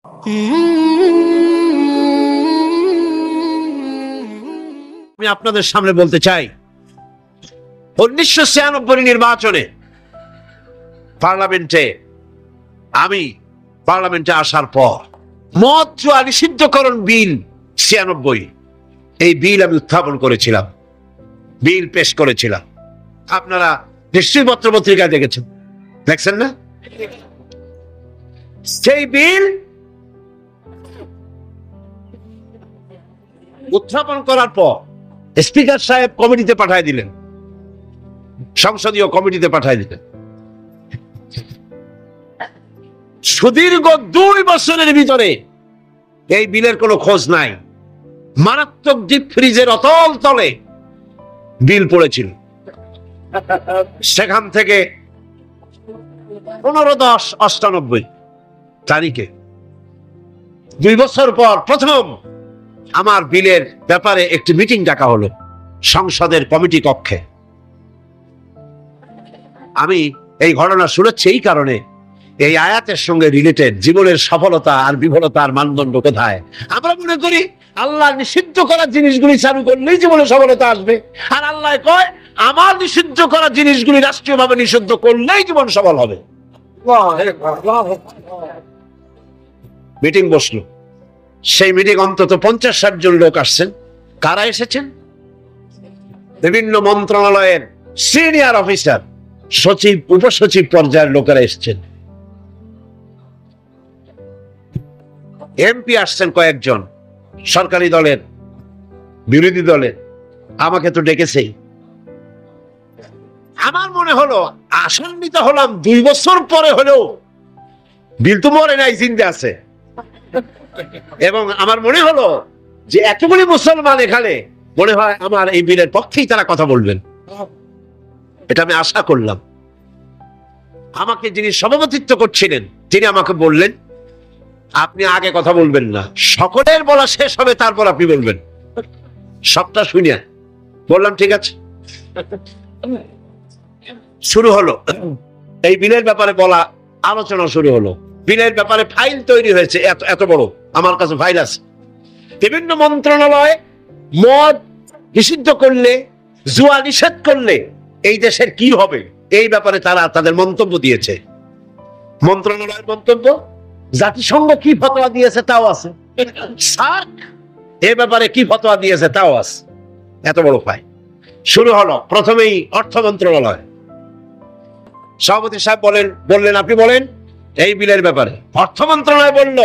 আমি আপনাদের সামনে বলতে চাই, 1996 নির্বাচনে পার্লামেন্টে আসার পর মদ জুয়া নিষিদ্ধকরণ বিল 96, এই বিল আমি উত্থাপন করেছিলাম, বিল পেশ করেছিলাম। আপনারা নিশ্চয়ই পত্র পত্রিকায় দেখছেন না? সেই বিল উত্থাপন করার পর স্পিকার সাহেব কমিটিতে পাঠিয়ে দিলেন, সংসদীয় কমিটিতে পাঠিয়ে দিলেন। সুদীর্ঘ 2 বছরের ভিতরে এই বিলের কোনো খোঁজ নাই। মারাত্মক ডিপ ফ্রিজের অতল তলে বিল পড়েছিল। সেখান থেকে 15/10/98 তারিখে 2 বছর পর প্রথম আমার বিলের ব্যাপারে একটি মিটিং ডাকা হলো সংসদের কমিটি কক্ষে। আমি এই ঘটনা শুনেছি এই কারণে, এই আয়াতের সঙ্গে রিলেটেড জীবনের সফলতা আর বিফলতার মানদণ্ড কোথায়। আমরা মনে করি আল্লাহ নিষিদ্ধ করা জিনিসগুলি চালু করলেই জীবনে সফলতা আসবে, আর আল্লাহ কয় আমার নিষিদ্ধ করা জিনিসগুলি রাষ্ট্রীয়ভাবে নিষিদ্ধ করলেই জীবন সফল হবে। মিটিং বসলো, সেই মিটিং অন্তত 50-60 জন লোক আসছেন। কারা এসেছেন? বিভিন্ন মন্ত্রণালয়ের সিনিয়র অফিসার, সচিব, উপসচিব পর্যায়ের লোকেরা এসেছেন। এমপি আসছেন কয়েকজন, সরকারি দলের, বিরোধী দলের। আমাকে তো ডেকেছেই। আমার মনে হলো আশান্বিত হলাম, 2 বছর পরে হলেও বিল তো মরে নাই, জিন্দা আছে। এবং আমার মনে হলো যে এতগুলি মুসলমান এখানে, মনে হয় আমার এই বিলের পক্ষেই তারা কথা বলবেন, এটা আমি আশা করলাম। আমাকে যিনি সভাপতিত্ব করছিলেন তিনি আমাকে বললেন, আপনি আগে কথা বলবেন না, সকলের বলা শেষ হবে তারপর আপনি বলবেন। সবটা শুনিয়া বললাম ঠিক আছে। শুরু হলো এই বিলের ব্যাপারে বলা, আলোচনা শুরু হলো। বিলের ব্যাপারে ফাইল তৈরি হয়েছে, এত বড় আমার কাছে ফাইল আছে। বিভিন্ন মন্ত্রণালয় মদ নিষিদ্ধ করলে, জুয়া নিষেধ করলে এই দেশের কি হবে এই ব্যাপারে তারা তাদের মন্তব্য দিয়েছে। মন্ত্রণালয়ের মন্তব্য, জাতিসংঘ কি ফতোয়া দিয়েছে তাও আছে, সার্ক এই ব্যাপারে কি ফতোয়া দিয়েছে তাও আছে। এত বড় ফাইল শুরু হলো। প্রথমেই অর্থ মন্ত্রণালয়, সভাপতি সাহেব বললেন আপনি বলেন এই বিলের ব্যাপারে। অর্থ মন্ত্রণালয় বলল,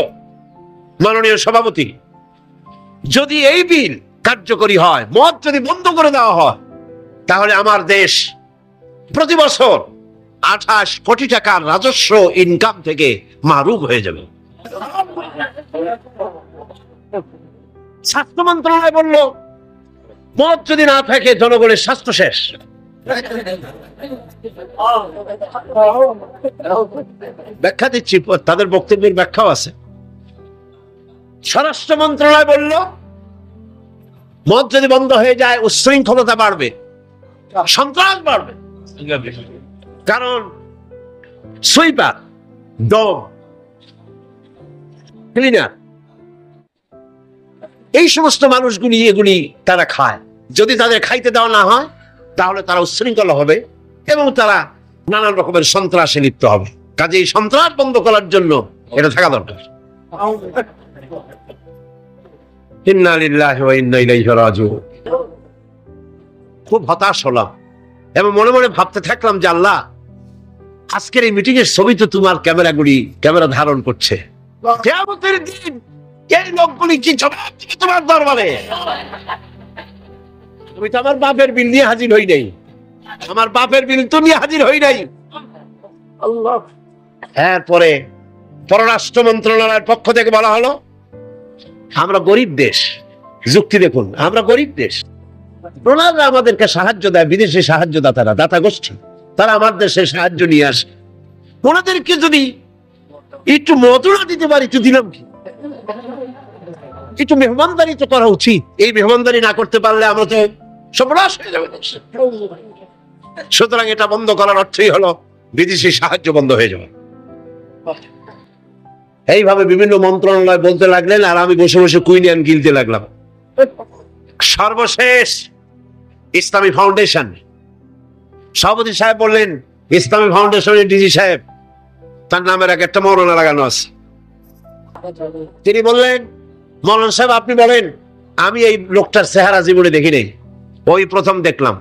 মাননীয় সভাপতি, যদি এই বিল কার্যকরী হয়, মদ যদি বন্ধ করে দেওয়া হয়, তাহলে আমার দেশ প্রতি বছর 28 কোটি টাকার রাজস্ব ইনকাম থেকে মারুফ হয়ে যাবে। স্বাস্থ্য মন্ত্রণালয় বলল, মদ যদি না থাকে জনগণের স্বাস্থ্য শেষ। ব্যাখ্যা দিচ্ছি, তাদের বক্তব্যের ব্যাখ্যাও আছে। স্বরাষ্ট্র মন্ত্রণালয় বলল, মদ যদি বন্ধ হয়ে যায় উচ্ছৃঙ্খলতা বাড়বে, সন্ত্রাস বাড়বে। কারণ সুইপার, ডগ, ক্লিনার, এই সমস্ত মানুষগুলি এগুলি তারা খায়। যদি তাদের খাইতে দেওয়া না হয় তাহলে তারা উচ্ছৃঙ্খল হবে এবং তারা নানান রকমের সন্ত্রাসে লিপ্ত হবে। কাজেই সন্ত্রাস বন্ধ করার জন্য এটা থাকা দরকার। ইন্না লিল্লাহি ওয়া ইন্না ইলাইহি রাজিউন। খুব হতাশ হলাম এবং মনে মনে ভাবতে থাকলাম যে আল্লাহ, আজকের এই মিটিং এর ছবি তো তোমার ক্যামেরা ধারণ করছে। কিয়ামতের দিন এই লোকগুলি কি জবাব দিবে তোমার দরবারে? আমি তো আমার বাপের বিল নিয়ে হাজির হই নাই, আমার বাপের বিল তো নিয়ে হাজির হই নাই। এরপরে পররাষ্ট্র মন্ত্রণালয়ের পক্ষ থেকে বলা হলো, আমরা গরিব দেশ। যুক্তি দেখুন, আমরা গরিব দেশ, ওনারা আমাদেরকে সাহায্য দেয়, বিদেশি সাহায্যদাতারা, দাতা গোষ্ঠী, তারা আমার দেশে সাহায্য নিয়ে আসে। ওনাদেরকে যদি একটু মদুরা দিতে পারি তো দিলাম কি, একটু মেহমানদারি তো করা উচিত। এই মেহমানদারি না করতে পারলে আমরা তো সর্বনাশ হয়ে যাবে। সুতরাং এটা বন্ধ করার অর্থই হলো বিদেশি সাহায্য বন্ধ হয়ে যাবে। এইভাবে বিভিন্ন মন্ত্রণালয় বলতে লাগলেন, আর আমি বসে বসে কুইনিয়ান গিলতে লাগলাম। সর্বশেষ ইসলামী ফাউন্ডেশন সভাপতি সাহেব বললেন, ইসলামী ফাউন্ডেশনের ডিজি সাহেব, তার নামের আগে একটা মৌলানা লাগানো আছে। তিনি বললেন, মৌলানা সাহেব আপনি বলেন। আমি এই লোকটার চেহারা জীবনে দেখি নেই, ওই প্রথম দেখলাম।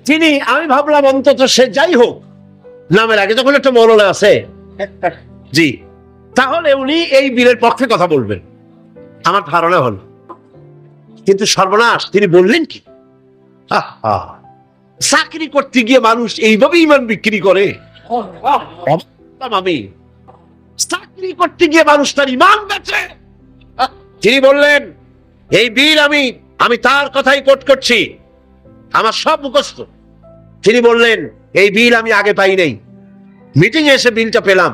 তিনি, আমি ভাবলাম অন্তত সে যাই হোক, নামের আগে যখন একটা মৌলানা আছে, জি, তাহলে উনি এই বিলের পক্ষে কথা বলবেন, আমার ধারণা হল। কিন্তু সর্বনাশ, তিনি বললেন কি, চাকরি করতে গিয়ে মানুষ এইভাবে ইমান বিক্রি করে। আমি চাকরি করতে গিয়ে মানুষ তার ইমান বেচে। তিনি বললেন, এই বিল আমি তার কথাই কোট করছি, আমার সব মুখস্থ। তিনি বললেন, এই বিল আমি আগে পাই নাই, মিটিং এ এসে বিলটা পেলাম।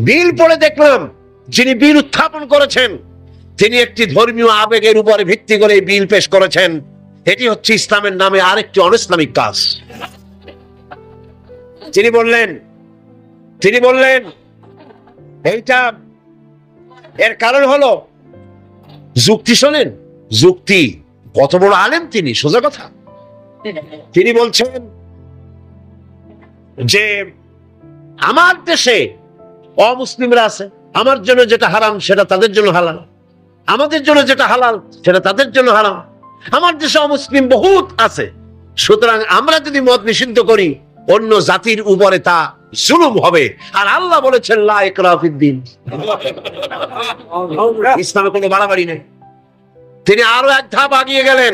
বিল পড়ে দেখলাম যিনি বিল উত্থাপন করেছেন তিনি একটি ধর্মীয় আবেগের উপরে ভিত্তি করে এই বিল পেশ করেছেন। এটি হচ্ছে ইসলামের নামে আরেকটি অনইসলামিক কাজ। তিনি বললেন এইটা, এর কারণ হলো যুক্তি। শোনেন যুক্তি, কত বড় আলেম তিনি, সোজা কথা। তিনি বলছেন যে আমার দেশে অমুসলিমরা আছে, আমার জন্য যেটা হারাম সেটা তাদের জন্য হালাল, আমাদের জন্য যেটা হালাল সেটা তাদের জন্য হারাম। আমার দেশে অমুসলিম বহুত আছে, সুতরাং আমরা যদি মদ নিষিদ্ধ করি অন্য জাতির উপরে তা জুলুম হবে। আর আল্লাহ বলেছেন লা ইকরাহা ফিদ্দীন, ইসলামে কোনো বাড়াবাড়ি নেই। তিনি আরো এক ধাপ আগিয়ে গেলেন।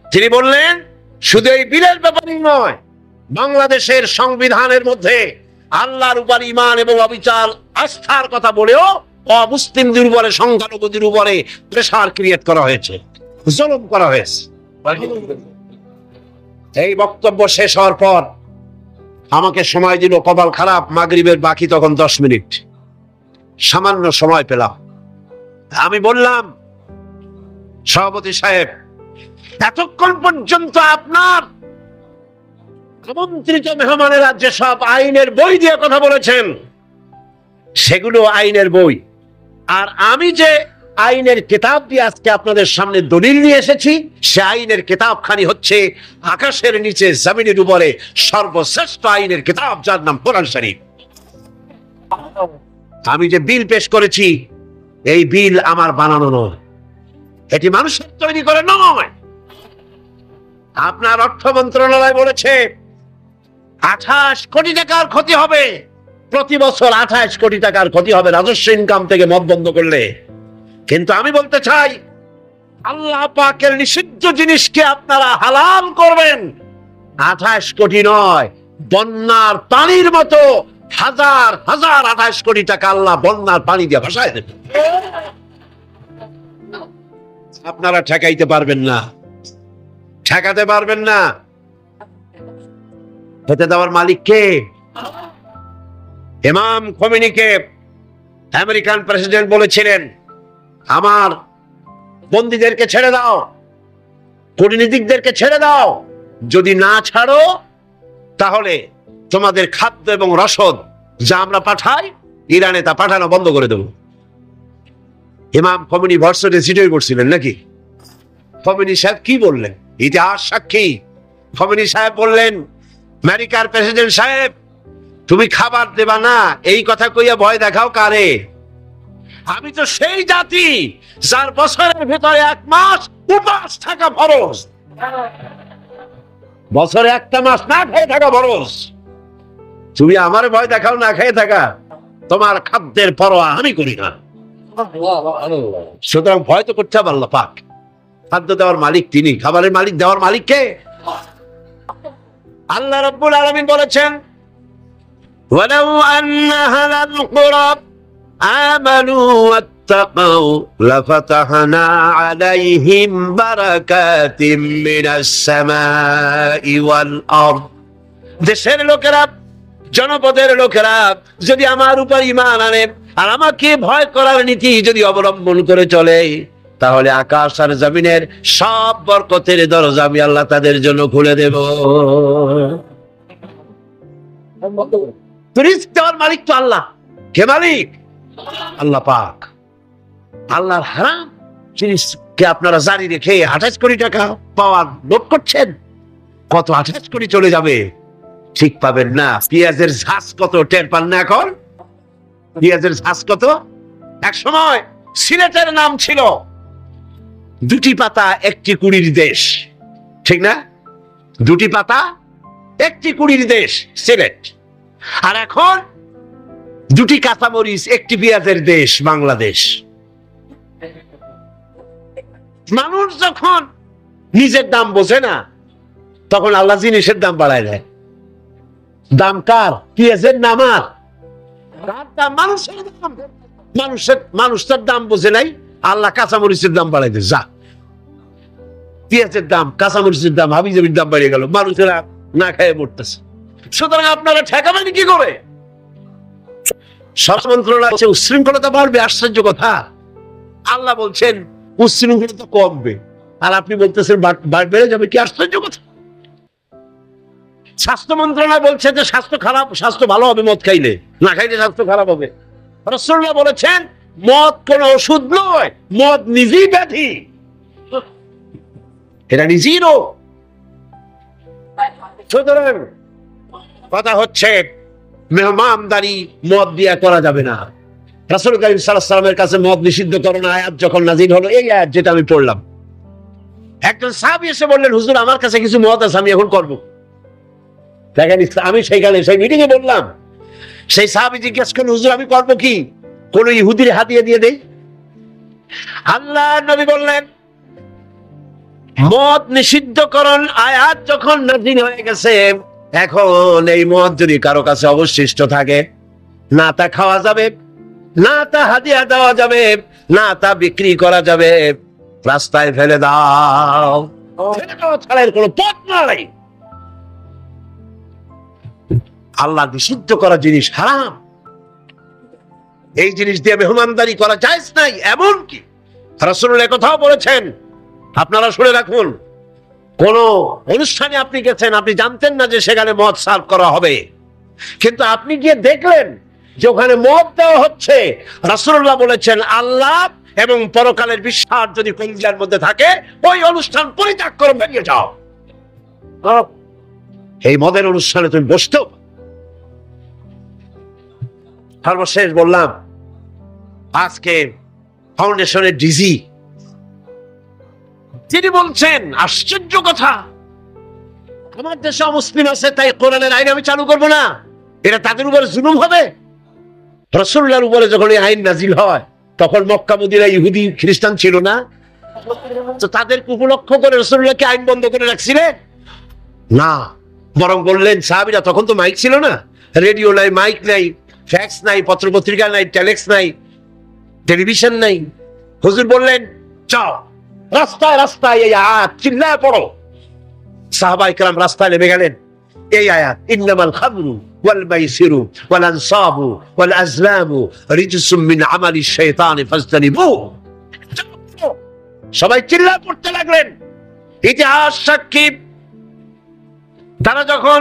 তিনি বললেন, শুধু এই বিলের ব্যাপারেই নয়, বাংলাদেশের সংবিধানের মধ্যে আল্লাহর উপর ঈমান এবং অবিচল আস্থার কথা বলেও অমুসলিমদের উপরে, সংখ্যালঘুদের উপরে প্রেসার ক্রিয়েট করা হয়েছে, জুলুম করা হয়েছে। এই বক্তব্য শেষ হওয়ার পর আমাকে সময় দিল, কপাল খারাপ, মাগরিবের বাকি তখন 10 মিনিট, সামান্য সময় পেলাম। আমি বললাম, সভাপতি সাহেব, এতক্ষণ পর্যন্ত আপনার আমন্ত্রিত মেহমানেরা যেসব আইনের বই দিয়ে কথা বলেছেন সেগুলো আইনের বই, আর আমি যে আইনের কিতাব দিয়ে আজকে আপনাদের সামনে দলিল নিয়ে এসেছি সে আইনের কিতাবখানি হচ্ছে আকাশের নিচে জমিনের উপরে সর্বশ্রেষ্ঠ আইনের কিতাব, যার নাম কোরআন শরীফ। আমি যে বিল পেশ করেছি এই বিল আমার বানানো নয়, এটি মানুষের তৈরি করে নয়। আপনার অর্থ মন্ত্রণালয় বলেছে 28 কোটি টাকার ক্ষতি হবে প্রতি বছর, 28 কোটি টাকার ক্ষতি হবে রাজস্ব ইনকাম থেকে মদ বন্ধ করলে। কিন্তু আমি বলতে চাই, আল্লাহ পাকের নিষিদ্ধ জিনিসকে আপনারা হালাল করবেন, 28 কোটি নয়, বন্যার পানির মতো হাজার হাজার 28 কোটি টাকা আল্লাহ বন্যার পানি দিয়ে ভাসায় দেবেন। আপনারা ঠেকাইতে পারবেন না, ঠেকাতে পারবেন না। হতে দেওয়ার মালিক কে? ইমাম খোমেনিকে আমেরিকান প্রেসিডেন্ট বলেছিলেন, আমার বন্দীদেরকে ছেড়ে দাও, কূটনীতিকদেরকে ছেড়ে দাও, যদি না ছাড়ো তাহলে তোমাদের খাদ্য এবং রসদ যা আমরা পাঠাই ইরানে তা পাঠানো বন্ধ করে দেব। ইমাম খোমেনি ভার্সিটি সিটে পড়ছিলেন নাকি? খোমেনি সাহেব কি বললেন? ইতিহাস সাক্ষী। খোমেনি সাহেব বললেন, আমেরিকার প্রেসিডেন্ট সাহেব, তুমি খাবার দেবা না এই কথা কইয়া ভয় দেখাও কারে? আমি তো সেই জাতি যার বছরের ভেতরে 1 মাস উপাস থাকা ফরজ, বছরে 1টা মাস না খেয়ে থাকা ফরজ। তুমি আমার ভয় দেখাও না খেয়ে থাকা, তোমার খাদ্যের পরোয়া আমি করি না। সুতরাং ভয় তো করতে হবে আল্লাহ পাক। খাদ্য দেওয়ার মালিক তিনি, খাবারের মালিক দেওয়ার মালিক কে? আল্লাহ রাব্বুল আলামিন বলেছেন, ওয়ালাউ আন্না আহলাল কুরা আমানু ওয়াত্তাকাউ লাফাতাহনা আলাইহিম বারাকাতিম মিনাস সামাই ওয়াল আরদ। দেশের লোকেরা, জনপদের লোকেরা যদি আমার উপর ঈমান আনে আর আমাকে ভয় করার নীতি যদি অবলম্বন করে চলে, তাহলে আকাশ আর জমিনের সব বরকতের দরজা আমি আল্লাহ তাদের জন্য খুলে দেব। তো রিস্ক দেওয়ার মালিক তো আল্লাহ। কে মালিক? আল্লাহ পাক। আল্লাহর হারাম জিনিসকে আপনারা জারি রেখে 28 কোটি টাকা পাওয়ার লোভ করছেন। কত 28 কোটি চলে যাবে ঠিক পাবেন না। পেঁয়াজের ঝাঁজ কত টের পান না এখন? পেঁয়াজের ঝাঁজ কত? এক সময় সিলেটের নাম ছিল দুটি পাতা একটি কুড়ির দেশ, ঠিক না? দুটি পাতা একটি কুড়ির দেশ সিলেট। আর এখন দুটি কাঁচামরিচ একটি পেঁয়াজের দেশ বাংলাদেশ। মানুষ যখন নিজের দাম বোঝে না তখন আল্লাহ জিনিসের দাম বাড়ায় দেয়। দাম কার? পেঁয়াজের নাম আর কার দাম? মানুষের দাম। মানুষের দাম বোঝে নাই, আল্লাহ কাঁচামরিচের দাম বাড়াই দেয়। যা, পেঁয়াজের দাম, কাঁচামরিচের দাম, হাবিজাবির দাম বাড়িয়ে গেল, মানুষেরা না খেয়ে মরতেছে। সুতরাং আপনারা ঠেকাবেন কি করে? স্বরাষ্ট্র মন্ত্রণালয় উচ্ছৃঙ্খলতা বাড়বে, আশ্চর্য কথা। আল্লাহ বলছেন উচ্ছৃঙ্খলতা কমবে, আর আপনি বলতেছেন বেড়ে যাবে, কি আশ্চর্য কথা। স্বাস্থ্য মন্ত্রণালয় বলছে যে স্বাস্থ্য খারাপ, স্বাস্থ্য ভালো হবে মদ খাইলে, না খাইলে স্বাস্থ্য খারাপ হবে। রাসূলুল্লাহ বলেছেন মদ কোন ওষুধ নয়, মদ নিজেই ব্যাধি, এটা নিজেই রোগ। সুতরাং কথা হচ্ছে মেহমানদারি মদ দিয়া করা যাবে না। রাসূল কারীম সাল্লাল্লাহু আলাইহি ওয়াসাল্লামের কাছে মদ নিষিদ্ধকরণ আয়াত যখন নাযিল হলো, এই আয়াত যেটা আমি পড়লাম, একজন সাহাবী এসে বললেন, হুজুর আমার কাছে কিছু মদ আছে, আমি এখন করব। দেখেন, আমি সেইখানে সেই মিটিং এ বললাম, সেই সাহাবী জিজ্ঞেস করলেন, হুজুর আমি করব কি? কোন ইহুদির হাতিয়ে দিয়ে দেই? আল্লাহ নবী বললেন, মদ নিষিদ্ধকরণ আয়াত যখন নাযিল হয়ে গেছে, এখন এই মদ যদি কারো কাছে অবশিষ্ট থাকে, না তা খাওয়া যাবে, না তা হাদিয়া দেওয়া যাবে, না তা বিক্রি করা যাবে, রাস্তায় ফেলে দাও। ফেলে দাও ছাড়া এর কোনো পথ নাই। আল্লাহ নিষিদ্ধ করা জিনিস হারাম, এই জিনিস দিয়ে মেহমানদারি করা জায়েজ নাই। এমনকি রাসূলুল্লাহ কথাও বলেছেন, আপনারা শুনে রাখুন, কোন অনুষ্ঠানে আপনি গেছেন, আপনি জানতেন না যে সেখানে মদ সার্ভ করা হবে, কিন্তু আপনি গিয়ে দেখলেন যে ওখানে মদ দেওয়া হচ্ছে। রাসূলুল্লাহ বলেছেন, আল্লাহ এবং পরকালের বিশ্বাস যদি কলিজার মধ্যে থাকে, ওই অনুষ্ঠান পরিত্যাগ করে বেরিয়ে যাও। এই মদের অনুষ্ঠানে তুমি বসতেও। সর্বশেষ বললাম, আজকে ফাউন্ডেশনের ডিজি তিনি বলছেন, আশ্চর্য কথা, আমার দেশে মুসলিম আছে তাই কোরআনের আইন আমি চালু করব না, এটা তাদের উপরে জুলুম হবে। রাসূলুল্লাহর উপরে যখন এই আইন নাজিল হয়, তখন মক্কা মদিনায় ইহুদি খ্রিস্টান ছিল না, তো তাদের উপলক্ষ্য করে রাসূলুল্লাহ কি আইন বন্ধ করে রাখছিলেন? না, বরং বললেন, সাহাবীরা তখন তো মাইক ছিল না, রেডিও নাই, মাইক নাই, ফ্যাক্স নাই, পত্রপত্রিকা নাই, টেলেক্স নাই, টেলিভিশন নাই। হুজুর বললেন, যাও রাস্তায় রাস্তায় এই আয়াত চিল্লায় পড়ো। সাহাবায়ে কেরাম রাস্তায় নেমে গেলেন, এই আয়াত, ইন্নামাল খামরু ওয়াল মাইসিরু ওয়াল আনসাবু ওয়াল আজলামু রিজসুম মিন আমালিশ শাইতানি ফাজতানিবু। সবাই চিল্লায় পড়তে লাগলেন। ইতিহাস সাক্ষী, তারা যখন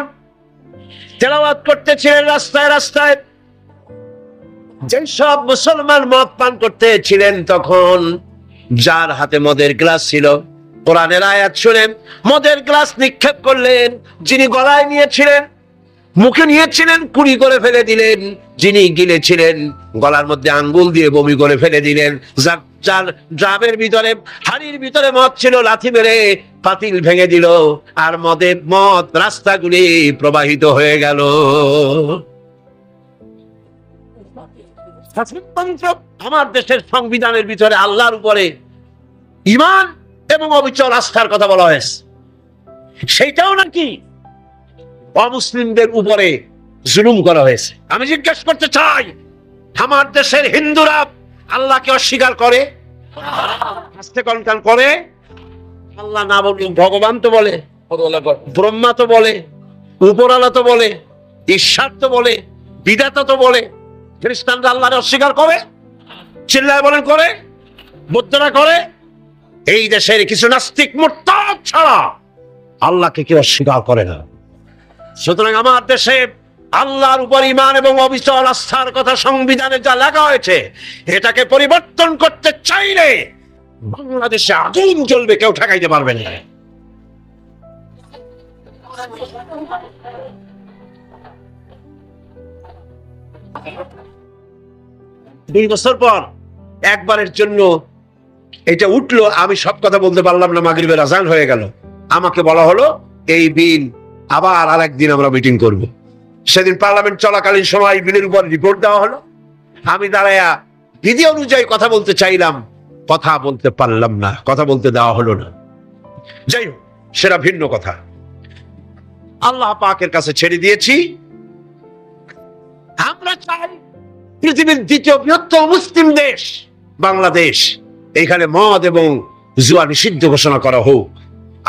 তেলাওয়াত করতেছিলেন রাস্তায় রাস্তায়, যেসব মুসলমান মদ পান করতেছিলেন, তখন যার হাতে মদের গ্লাস ছিল, কোরআনের আয়াত শুনে মদের গ্লাস নিক্ষেপ করলেন। যিনি গলায় নিয়েছিলেন, মুখে নিয়েছিলেন, কুড়ি করে ফেলে দিলেন। যিনি গিলেছিলেন, গলার মধ্যে আঙ্গুল দিয়ে বমি করে ফেলে দিলেন। যার ড্রামের ভিতরে, হাড়ির ভিতরে মদ ছিল, লাথি মেরে পাতিল ভেঙে দিল, আর মদ রাস্তাগুলি প্রবাহিত হয়ে গেল। আমার দেশের সংবিধানের ভিতরে আল্লাহর উপরে ঈমান এবং অবিচল আস্থার কথা বলা হয়েছে, সেইটাও নাকি অমুসলিমদের উপরে জুলুম করা হয়েছে। আমি জিজ্ঞেস করতে চাই, আমার দেশের হিন্দুরা আল্লাহকে অস্বীকার করে, আস্তে কনকান করে? আল্লাহ না বললে ভগবান তো বলে, ব্রহ্মা তো বলে, উপরওয়ালা তো বলে, ঈশ্বর তো বলে, বিধাতা তো বলে। খ্রিস্টানরা আল্লাহকে অস্বীকার করে, চিল্লায় বলেন করে, বৌদ্ধরা করে। এই দেশের কিছু নাস্তিক মুরতাদ ছাড়া আল্লাহকে কেউ অস্বীকার করে না। সুতরাং আমার দেশে আল্লাহর উপর ঈমান এবং অবিচল আস্থার কথা সংবিধানে যা লেখা হয়েছে, এটাকে পরিবর্তন করতে চাইলে বাংলাদেশে আগুন জ্বলবে, কেউ ঠেকাইতে পারবে না। 2 বছর পর একবারের জন্য এটা উঠলো, আমি সব কথা বলতে পারলাম না, মাগরিবের আজান হয়ে গেল। আমাকে বলা হলো এই বিল আবার আরেকদিন আমরা মিটিং করব। সেদিন পার্লামেন্ট চলাকালীন সময় বিলের উপর রিপোর্ট দেওয়া হলো। আমি দাঁড়ায়া বিধি অনুযায়ী কথা বলতে চাইলাম, কথা বলতে পারলাম না, কথা বলতে দেওয়া হলো না। যাই হোক, সেটা ভিন্ন কথা। আল্লাহ পাকের কাছে ছেড়ে দিয়েছি। আমরা চাই পৃথিবীর দ্বিতীয় বৃহত্তম মুসলিম দেশ বাংলাদেশ, এখানে মদ এবং জুয়া নিষিদ্ধ ঘোষণা করা হোক।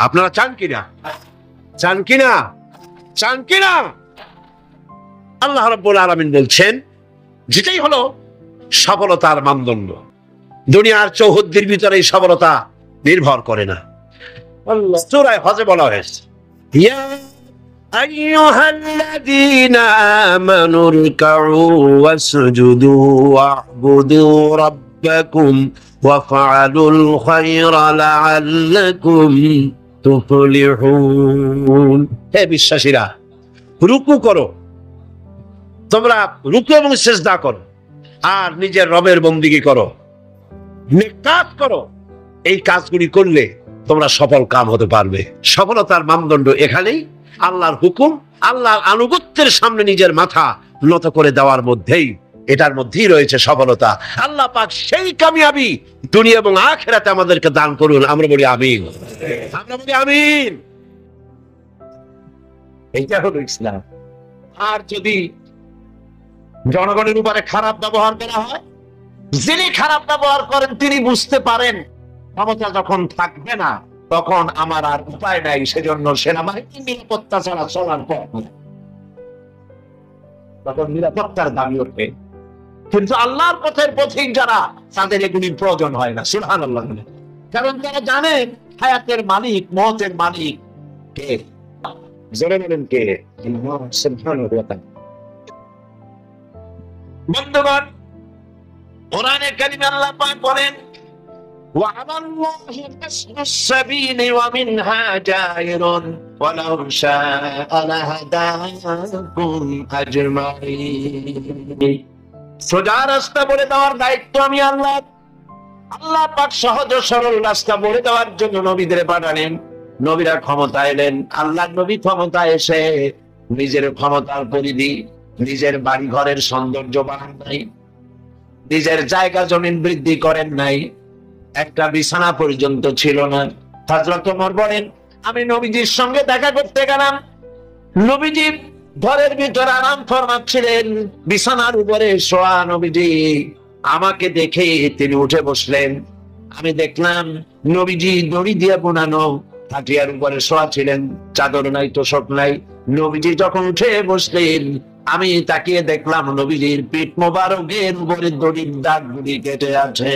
আপনারা চান কিনা? চান কিনা? চান কিনা? আল্লাহ রাব্বুল আলামিন বলছেন, যেটাই হলো সফলতার মানদণ্ড। দুনিয়ার চৌহদ্দির ভিতরে এই সফলতা নির্ভর করে না। সূরা হজে বলা হয়েছে, ইয়া আইয়ুহাল্লাযীনা আমানু রুকউ ওয়াসজুদু ওয়া'বুদু রাব্বাকুম ওয়াফআলুল খায়রা লাআল্লাকুম তুফলিহুন। হে বিশ্বাসীরা, রুকু করো, তোমরা রুকু এবং সিজদা করো, আর নিজের রবের বন্দেগী করো, নেক কাজ করো। এই কাজগুলি করলে তোমরা সফল কাম হতে পারবে। সফলতার মানদণ্ড এখানেই আল্লাহর হুকুম, আল্লাহর আনুগত্যের সামনে নিজের মাথা নত করে দেওয়ার মধ্যেই, এটার মধ্যেই রয়েছে সফলতা। আল্লাহ পাক সেই কামিয়াবি দুনিয়া এবং আখিরাতে আমাদেরকে দান করুন। আমরা বলি আমিন, আমরা বলি আমিন। এইটা হলো ইসলাম। আর যদি জনগণের উপরে খারাপ ব্যবহার করা হয়, যিনি খারাপ ব্যবহার করেন তিনি বুঝতে পারেন ক্ষমতা যখন থাকবে না তখন আমার আর উপায় নাই, সেজন্য সেনাবাহিনী নিরাপত্তা ছাড়া চলার পথ নেই, তখন নিরাপত্তার দাবি ওঠে। কিন্তু আল্লাহর পথের পথিক যারা, তাদের এগুলির প্রয়োজন হয় না। সুবহানাল্লাহ। কারণ তারা জানেন হায়াতের মালিক, মওতের মালিক কে। জোরে বলেন কে? আল্লাহ সুবহানাহু ওয়া তাআলা। বন্ধুগণ, কোরআনে কারিমে আল্লাহ পাক বলেন, ওয়া আলাল্লাহি কাসরুস সাবিলি ওয়া মিনহা জায়রুন ওয়া লাউ শাআ লাহাদাকুম আজমাইন। সোজা রাস্তা বলে দেওয়ার দায়িত্ব আমি আল্লাহ। আল্লাহ পাক সহজ সরল রাস্তা বলে দেওয়ার জন্য নবীদের পাঠালেন। নবীরা ক্ষমতা এলেন। আল্লাহর নবী ক্ষমতা এসে নিজের ক্ষমতার পরিধি, নিজের বাড়ি ঘরের সৌন্দর্য বাড়ান নাই, নিজের জায়গা জমিন বৃদ্ধি করেন নাই, একটা বিছানা পর্যন্ত ছিল না। হযরত ওমর বলেন, আমি নবীজির সঙ্গে দেখা করতে গেলাম, নবীজি ঘরের ভিতরে আরাম ফরমাচ্ছিলেন, বিছানার উপরে শোয়া নবীজি। আমাকে দেখে তিনি উঠে বসলেন। আমি দেখলাম নবীজি দড়ি দিয়ে বোনানো খাটিয়ার উপরে শোয়া ছিলেন, চাদর নাই, তোশক নাই। নবীজি যখন উঠে বসলেন, আমি তাকিয়ে দেখলাম নবীজির পিঠ মোবারকের উপরে দড়ির দাগগুলি কেটে আছে।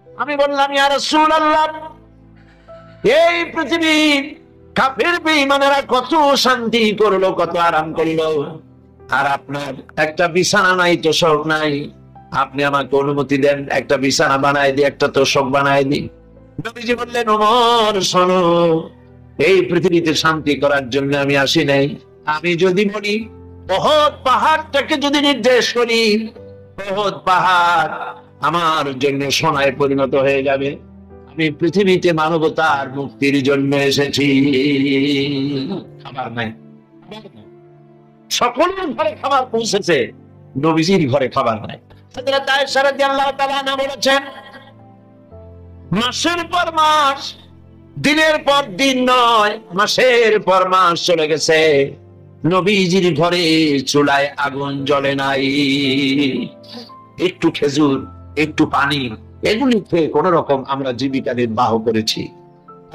আমি বললাম, ইয়া রাসূলুল্লাহ, এই পৃথিবী কাফির বেঈমানেরা কত শান্তি করলো, কত আরাম করলো, আর আপনার একটা বিছানা নাই, তোশক নাই। আপনি আমাকে অনুমতি দেন, একটা বিছানা বানায় দিই, একটা তোশক বানায় দিই। নবীজি বললেন, ওমর শোনো, এই পৃথিবীতে শান্তি করার জন্য আমি আসি নাই। আমি যদি বলি উহুদ পাহাড়টাকে যদি নির্দেশ করি, উহুদ পাহাড় আমার জন্য সোনায় পরিণত হয়ে যাবে। আমি পৃথিবীতে মানবতার মুক্তির জন্য এসেছি। খাবার নাই, সকলের ঘরে খাবার পৌঁছেছে, নবীজির ঘরে খাবার নাই। হযরত আয়েশা রাদিয়াল্লাহু তাআলা আনহা বলেছেন, মাসের পর মাস, দিনের পর দিন নয়, মাসের পর মাস চলে গেছে, নবীজির ঘরে চুলায় আগুন জ্বলে নাই। একটু খেজুর, একটু পানি, এগুলি খেয়ে কোন রকম আমরা জীবিকা নির্বাহ করেছি।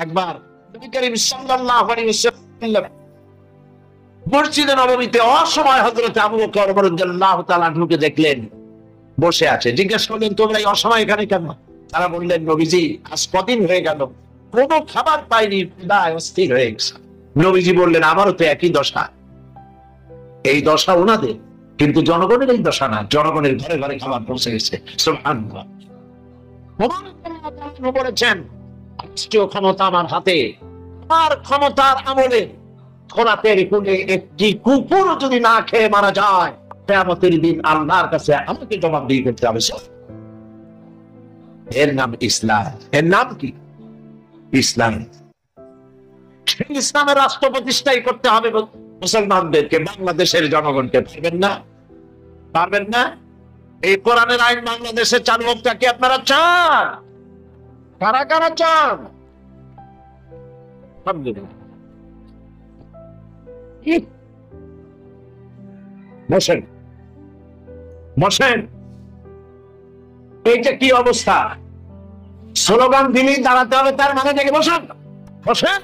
একবার নবী করিম সাল্লাল্লাহু আলাইহি ওয়াসাল্লাম মসজিদে নববীতে অসময় হযরত আবু বকর রাদিয়াল্লাহু তাআলা ঢুকে দেখলেন বসে আছে। জিজ্ঞেস করলেন, তোমরা এই অসময় এখানে কেন? তারা বললেন, নবীজি আজ কদিন হয়ে গেল কোনো খাবার পাইনি, ক্ষুধায় অস্থির হয়ে গেছে। নবীজি বললেন, আমারও তো একই দশা। এই দশা ওনাদের, কিন্তু জনগণের এই দশা না। জনগণের ঘরে ঘরে খাবার পৌঁছে গেছে। সুবহানাল্লাহ। বলেছেন রাষ্ট্রীয় ক্ষমতা আমার হাতে, আর ক্ষমতার আমলে খোরাতের কোণে একটি কুকুর যদি না খেয়ে মারা যায়, কিয়ামতের দিন আল্লাহর কাছে আমাকে জবাবদিহি করতে হবে। এর নাম ইসলাম। এর নাম কি? ইসলাম। সেই ইসলামের রাষ্ট্র প্রতিষ্ঠাই করতে হবে মুসলমানদেরকে, বাংলাদেশের জনগণকে। পারবেন না? পারবেন না? এই কোরআনের আইন বাংলাদেশে চালু হোকটা কি আপনারা চান? কারা কারা চান? বসেন বসেন। এইটা কি অবস্থা? স্লোগান দিলেই দাঁড়াতে হবে তার মানে নাকি? বসেন বসেন।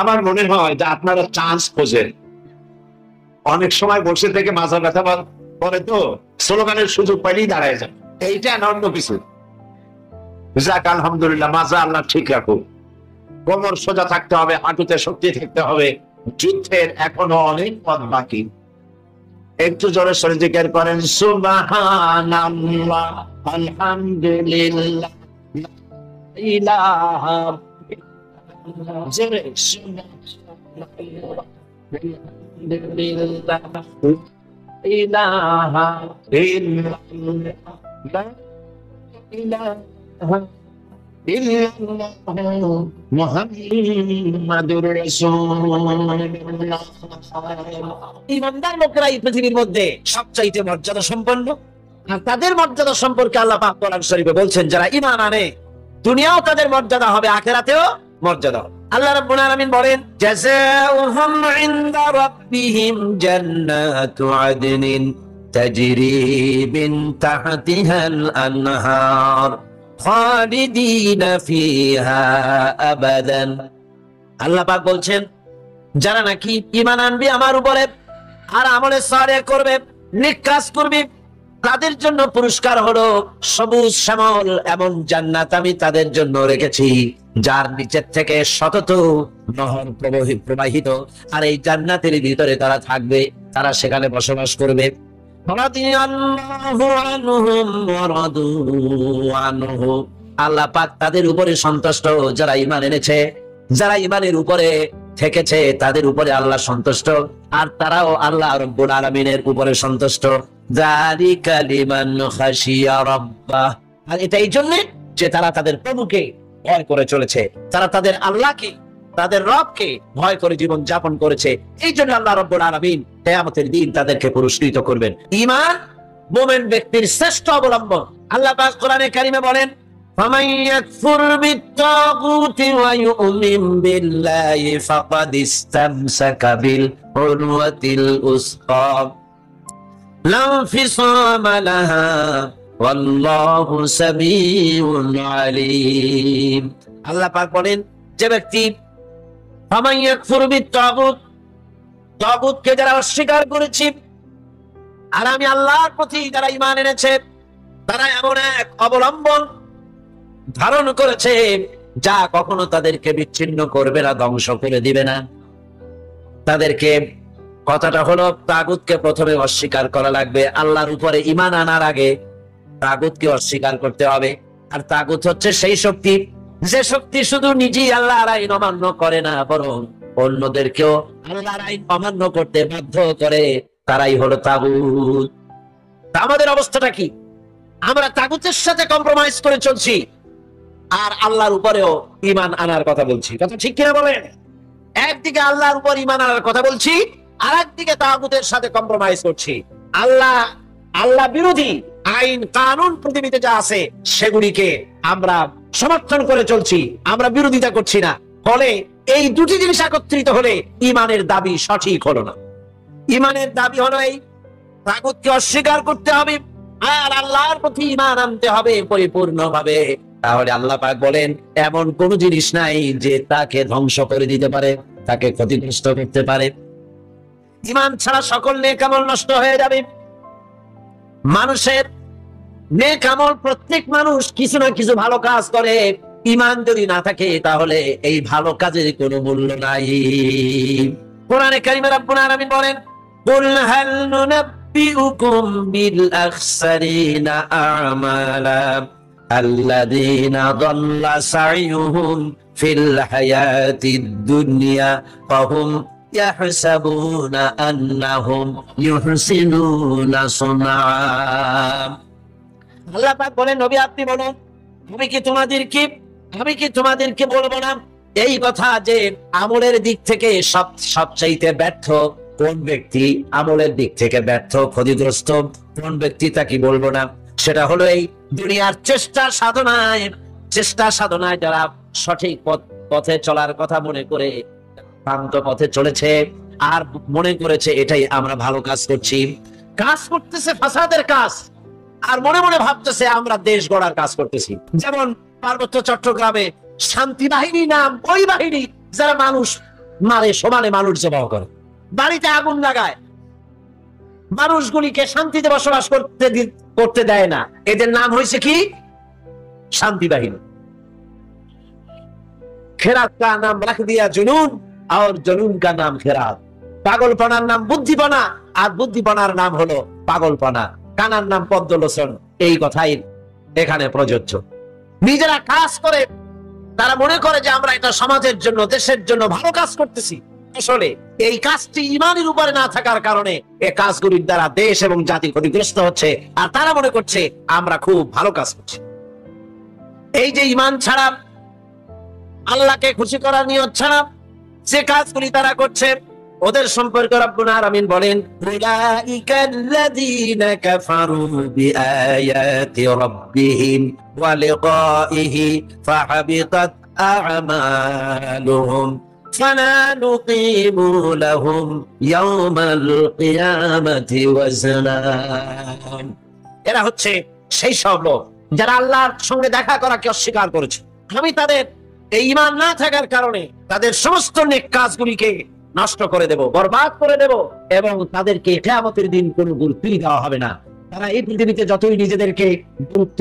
আমার মনে হয় যে আপনারা চান্স খোঁজেন। অনেক সময় বসে থেকে মাথা ব্যথা করে, তো স্লোগানের সুযোগ পাইলেই দাঁড়ায় যান। এইটা না অন্য কিছু। যাক, আলহামদুলিল্লাহ, মাজা আল্লাহ ঠিক রাখুন। কোমর সোজা থাকতে হবে, হাঁটুতে শক্তি থাকতে হবে। যুদ্ধের এখনো অনেক পথ বাকি। একটু জোরে সরে জিকির করেন সুবহানাল্লাহ, আলহামদুলিল্লাহ, লা ইলাহা জোরে সুবহানাল্লাহ, ইলাহা ইল্লাল্লাহ, লা ইলাহা ইল্লাল্লাহু মুহাম্মাদুর রাসূলুল্লাহ। ইমানদার লোকেরা এই পৃথিবীর মধ্যে সবচাইতে মর্যাদা সম্পন্ন। আর তাদের মর্যাদা সম্পর্কে আল্লাহ পাক কোরআন শরীফে বলছেন, যারা ঈমান আনে দুনিয়াও তাদের মর্যাদা হবে, আখিরাতেও মর্যাদা হবে। আল্লাহ রাব্বুল আলামিন বলেন, জাযাউহুম ইনদা রাব্বিহিম জান্নাতু আদনিন তাজরি মিন তাহতিহাল আনহার খালিদিনা ফিহা আবাদান। আল্লাহ পাক বলছেন, যারা নাকি ঈমান আনবে আমার উপরে আর আমলে সালেহ করবে, নেক কাজ করবে, তাদের জন্য পুরস্কার হলো সবুজ শ্যামল এমন জান্নাত আমি তাদের জন্য রেখেছি, যার নিচের থেকে শতত নহর প্রবাহিত। আর এই জান্নাতের ভিতরে তারা থাকবে, তারা সেখানে বসবাস করবে। আল্লাহ পাক তাদের উপরে সন্তুষ্ট, যারা ঈমান এনেছে, যারা ঈমানের উপরে থেকেছে, তাদের উপরে আল্লাহ সন্তুষ্ট, আর তারাও আল্লাহ রাব্বুল আলামিনের উপরে সন্তুষ্ট। যালিকা লিমান খাশিয়া রাব্বাহ। আর এটা এই জন্য যে তারা তাদের প্রভুকে ভয় করে চলেছে, তারা তাদের আল্লাহকে, তাদের রবকে ভয় করে জীবন যাপন করেছে। এই জন্য আল্লাহ রাব্বুল আলামিন কিয়ামতের দিন তাদেরকে পুরস্কৃত করবেন। ঈমান মুমিন ব্যক্তির শ্রেষ্ঠ অবলম্বন। আল্লাহ পাক কোরআনে কারিমে বলেন, فمن يكفر بالطاغوت ويؤمن بالله فقد استمسك بالعروة الوثقى لا انفصام لها والله سميع عليم। আল্লাহ পাক বলেন, যে ব্যক্তি فمن يكفر بالطاغوت, তাগুতকে যারা অস্বীকার করেছে আর আমি আল্লাহর প্রতি যারা ঈমান এনেছে, তারা এমন এক অবলম্বন ধারণ করেছে যা কখনো তাদেরকে বিচ্ছিন্ন করবে না, ধ্বংস করে দিবে না। তাদেরকে কথাটা হলো, তাগুতকে প্রথমে অস্বীকার করা লাগবে। আল্লাহর উপরে ঈমান আনার আগে তাগুতকে অস্বীকার করতে হবে। আর তাগুত হচ্ছে সেই শক্তি, যে শক্তি শুধু নিজেই আল্লাহর আইন অমান্য করে না, বরং অন্যদেরকেও আল্লাহর আইন অমান্য করতে বাধ্য করে, তারাই হলো তাগুত। আমাদের অবস্থাটা কি? আমরা তাগুতের সাথে কম্প্রোমাইজ করে চলছি, আর আল্লাহর উপরেও ঈমান আনার কথা বলছি। কথা ঠিক কিনা বলেন? একদিকে আল্লাহর উপর ঈমান আনার কথা বলছি, আর একদিকে তাগুতের সাথে কম্প্রোমাইজ করছি। আল্লাহ বিরোধী আইন কানুন পৃথিবীতে যা আছে সেগুলিকে আমরা সমর্থন করে চলছি, আমরা বিরোধিতা করছি না। ফলে এই দুটি জিনিস একত্রিত হলে ঈমানের দাবি সঠিক হলো না। ঈমানের দাবি হলো এই, তাগুতকে অস্বীকার করতে হবে আর আল্লাহর প্রতি ঈমান আনতে হবে পরিপূর্ণভাবে। তাহলে আল্লাহ পাক বলেন, এমন কোন জিনিস নাই যে তাকে ধ্বংস করে দিতে পারে, তাকে ক্ষতিগ্রস্ত করতে পারে। ঈমান ছাড়া সকল নেক আমল নষ্ট হয়ে যাবে। মানুষের নেক আমল, প্রত্যেক মানুষ কিছু না কিছু ভালো কাজ করে, ঈমান যদি না থাকে তাহলে এই ভালো কাজের কোনো মূল্য নাই। কোরআনে কারিমে রব্বুল আলামিন বলেন, কুল হাল নুনাব্বিউকুম বিল আখসারিনা আমালা আল্লাযীনা দাল্লা সাইয়ুহুম ফিল হায়াতিদ দুনিয়া ওয়া হুম ইয়াহসাবুনা আন্নাহুম ইউহসিনুনা সুনআ। আল্লাহ পাক বলেন, নবী আপনি বলুন, আমি কি তোমাদেরকে বলবো না এই কথা যে আমলের দিক থেকে সবচাইতে ব্যর্থ কোন ব্যক্তি, আমলের দিক থেকে ব্যর্থ ক্ষতিগ্রস্ত কোন ব্যক্তি, তা কি বলবো না? সেটা হলো এই দুনিয়ার চেষ্টা সাধনায় যারা সঠিক পথে চলার কথা মনে করে ভ্রান্ত পথে চলেছে আর মনে করেছে এটাই আমরা ভালো কাজ করতেছে ফাসাদের কাজ, আর মনে মনে ভাবতেছে আমরা দেশ গড়ার কাজ করতেছি। যেমন পার্বত্য চট্টগ্রামে শান্তি বাহিনী নাম ওই বাহিনী যারা মানুষ মারে, সমানে মানুষ জবাই করে, বাড়িতে আগুন লাগায়, মানুষগুলিকে শান্তিতে বসবাস করতে দেয় না। এদের নাম হয়েছে কি? শান্তি বাহিনী। খেরাত কা নাম রাখ দিয়া জুনুন আর জুনুন কা নাম খেরাত। পাগলপনার নাম বুদ্ধিপনা আর বুদ্ধিপনার নাম হলো পাগলপনা। কানার নাম পদ্মলোচন। এই কথাই এখানে প্রযোজ্য। নিজেরা কাজ করে তারা মনে করে যে আমরা এটা সমাজের জন্য, দেশের জন্য ভালো কাজ করতেছি। আসলে এই কাজটি ঈমানের উপরে না থাকার কারণে এই কাজগুলির দ্বারা দেশ এবং জাতি ক্ষতিগ্রস্ত হচ্ছে, আর তারা মনে করছে আমরা খুব ভালো কাজ করছি। এই যে ঈমান ছাড়া, আল্লাহকে খুশি করার নিয়ত ছাড়া যে কাজগুলি তারা করছে, ওদের সম্পর্কে রব্বুল আলামিন বলেন, উলাইকাল্লাযীনা কাফারু বিআয়াতি রাব্বিহিম ওয়া লিকাইহি ফাহাবিতাত আ'মালুহুম ফালা নুকিমু লাহুম ইয়াওমাল কিয়ামাতি ওয়াজনা। এরা হচ্ছে সেই সব লোক যারা আল্লাহর সঙ্গে দেখা করাকে অস্বীকার করেছে। আমি তাদের এই ঈমান না থাকার কারণে তাদের সমস্ত নেক কাজগুলিকে নষ্ট করে দেব, বরবাদ করে দেব, এবং তাদেরকে কিয়ামতের দিন কোনো গুরুত্বই দেওয়া হবে না। তারা এই পৃথিবীতে যতই নিজেদেরকে গুরুত্ব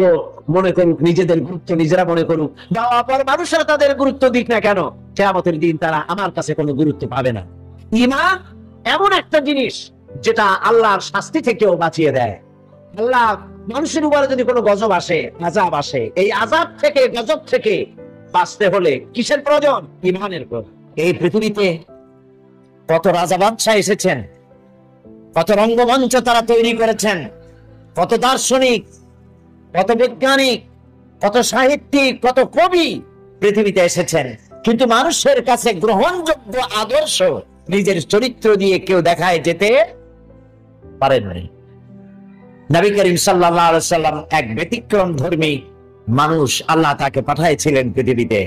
মনে করুক, নিজেদের গুরুত্ব নিজেরা মনে করুক, বা অপর মানুষেরা তাদের গুরুত্ব দিক না কেন, কিয়ামতের দিন তারা আমার কাছে কোনো গুরুত্ব পাবে না। ঈমান এমন একটা জিনিস যেটা আল্লাহর শাস্তি থেকেও বাঁচিয়ে দেয়। আল্লাহ মানুষের উপরে যদি কোনো গজব আসে, আযাব আসে, এই আযাব থেকে, গজব থেকে বাঁচতে হলে কিসের প্রয়োজন? ঈমানের প্রয়োজন। এই পৃথিবীতে কত রাজা বাদশাহ এসেছেন, কত রঙ্গমঞ্চ তারা তৈরি করেছেন, কত দার্শনিক, কত বৈজ্ঞানিক, কত সাহিত্যিক, কত কবি পৃথিবীতে এসেছেন, কিন্তু মানুষের কাছে গ্রহণযোগ্য আদর্শ নিজের চরিত্র দিয়ে কেউ দেখায় যেতে পারেন নাই। নবী করিম সাল্লাল্লাহু আলাইহি সাল্লাম এক ব্যতিক্রম ধর্মী মানুষ, আল্লাহ তাকে পাঠিয়েছিলেন পৃথিবীতে।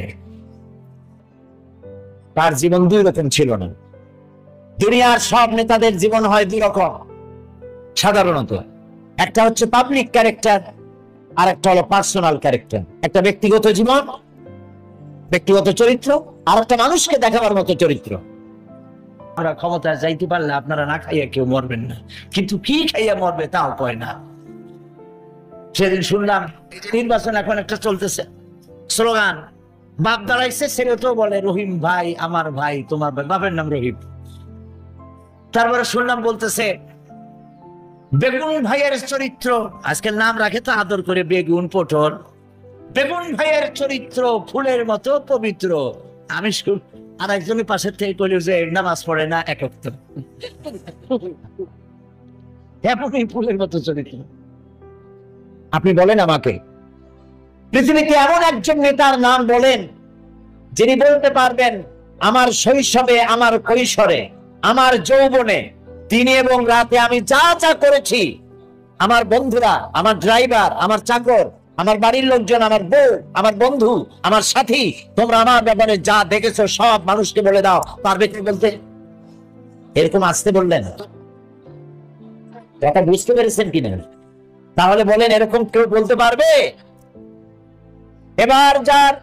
তার জীবন দুই রকম ছিল না। দুনিয়ার সব নেতাদের জীবন হয় দুই রকম সাধারণত। একটা হচ্ছে পাবলিক ক্যারেক্টার, আর একটা হলো পার্সোনাল ক্যারেক্টার। একটা ব্যক্তিগত জীবন, ব্যক্তিগত চরিত্র, আর একটা মানুষকে দেখাবার মতো চরিত্র। আমরা ক্ষমতা যাইতে পারলে আপনারা না খাইয়া কেউ মরবেন না, কিন্তু কি খাইয়া মরবে তাও কয় না। সেদিন শুনলাম নির্বাচন এখন একটা চলতেছে, স্লোগান বাপ দাঁড়াইছে, ছেলেটাও বলে রহিম ভাই আমার ভাই, তোমার ভাই, বাপের নাম রহিম। তারপরে শুনলাম বলতেছে বেগুন ভাইয়ের চরিত্র, আজকের নাম রাখে তো আদর করে বেগুন পটল, বেগুন ভাইয়ের চরিত্র ফুলের মতো পবিত্র। আমি আর একজনের পাশের থেকে বলি যে নামাজ পড়ে না, একত্র এমনই ফুলের মতো চরিত্র। আপনি বলেন আমাকে পৃথিবীতে এমন একজন নেতার নাম বলেন যিনি বলতে পারবেন আমার শৈশবে, আমার কৈশোরে, আমার যৌবনে, দিনে এবং রাতে আমি যা যা করেছি, আমার বন্ধুরা, আমার ড্রাইভার, আমার চাকর, আমার বাড়ির লোকজন, আমার বউ, আমার বন্ধু, আমার সাথী, তোমরা আমার ব্যাপারে যা দেখেছো সব মানুষকে বলে দাও, পারবে কি বলতে? এরকম আসতে বললেন, কথা বুঝতে পেরেছেন কিনা? তাহলে বলেন এরকম কেউ বলতে পারবে? এবার যার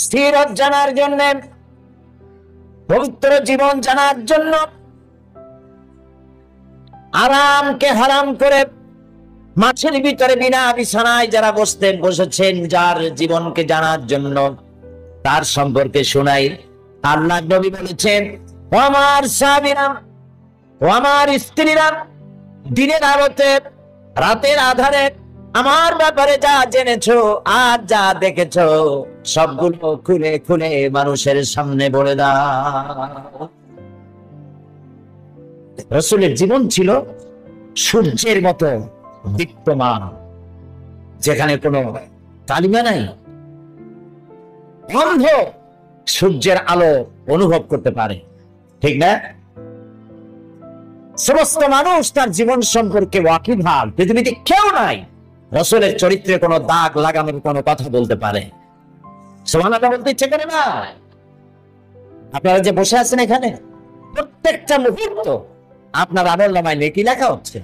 স্থিরত জানার জন্য, পবিত্র জীবন জানার জন্য, আরামকে হারাম করে মাঠের ভিতরে বিনা বিছানায় যারা বসেছেন, যার জীবনকে জানার জন্য, তার সম্পর্কে শোনাই। আল্লাহ নবী বলেছেন, ও আমার সাহাবীরা, ও আমার স্ত্রীরা, দিনের আলোতে রাতের আধারে আমার ব্যাপারে যা জেনেছো আর যা দেখেছো সবগুলো খুলে খুলে মানুষের সামনে বলে দাও। রাসূলের জীবন ছিল সূর্যের মতো দীপ্তমান, যেখানে কোনো কালিমা নাই। অন্ধ সূর্যের আলো অনুভব করতে পারে, ঠিক না? সমস্ত মানুষ তার জীবন সম্পর্কে ওয়াকিবহাল। পৃথিবীতে কেউ নাই রাসূলের চরিত্রে কোনো দাগ লাগানোর কোনো কথা বলতে পারে। সুবহানাল্লাহ বলতে ইচ্ছে করে না? আপনারা যে বসে আছেন এখানে, প্রত্যেকটা মুহূর্ত আপনার আমলনামায় নেকি লেখা হচ্ছে।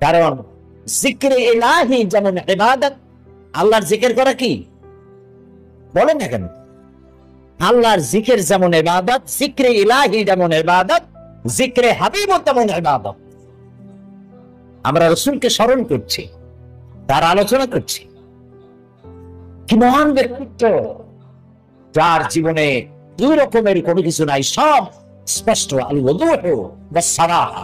কারণ জিক্রে ইলাহি যেমন ইবাদত, আল্লাহর জিকির করা কি বলেন না কেন? আল্লাহর জিকির যেমন ইবাদত, জিক্রে ইলাহি যেমন ইবাদত, জিক্রে হাবিব তেমন ইবাদত। আমরা রাসূলকে স্মরণ করছি, তার আলোচনা করছি। কি মহান ব্যক্তিত্ব, যার জীবনে দুই রকমের কোনো কিছু নাই, সব স্পষ্ট। আল ওয়াদুহু ওয়াস সারাহা,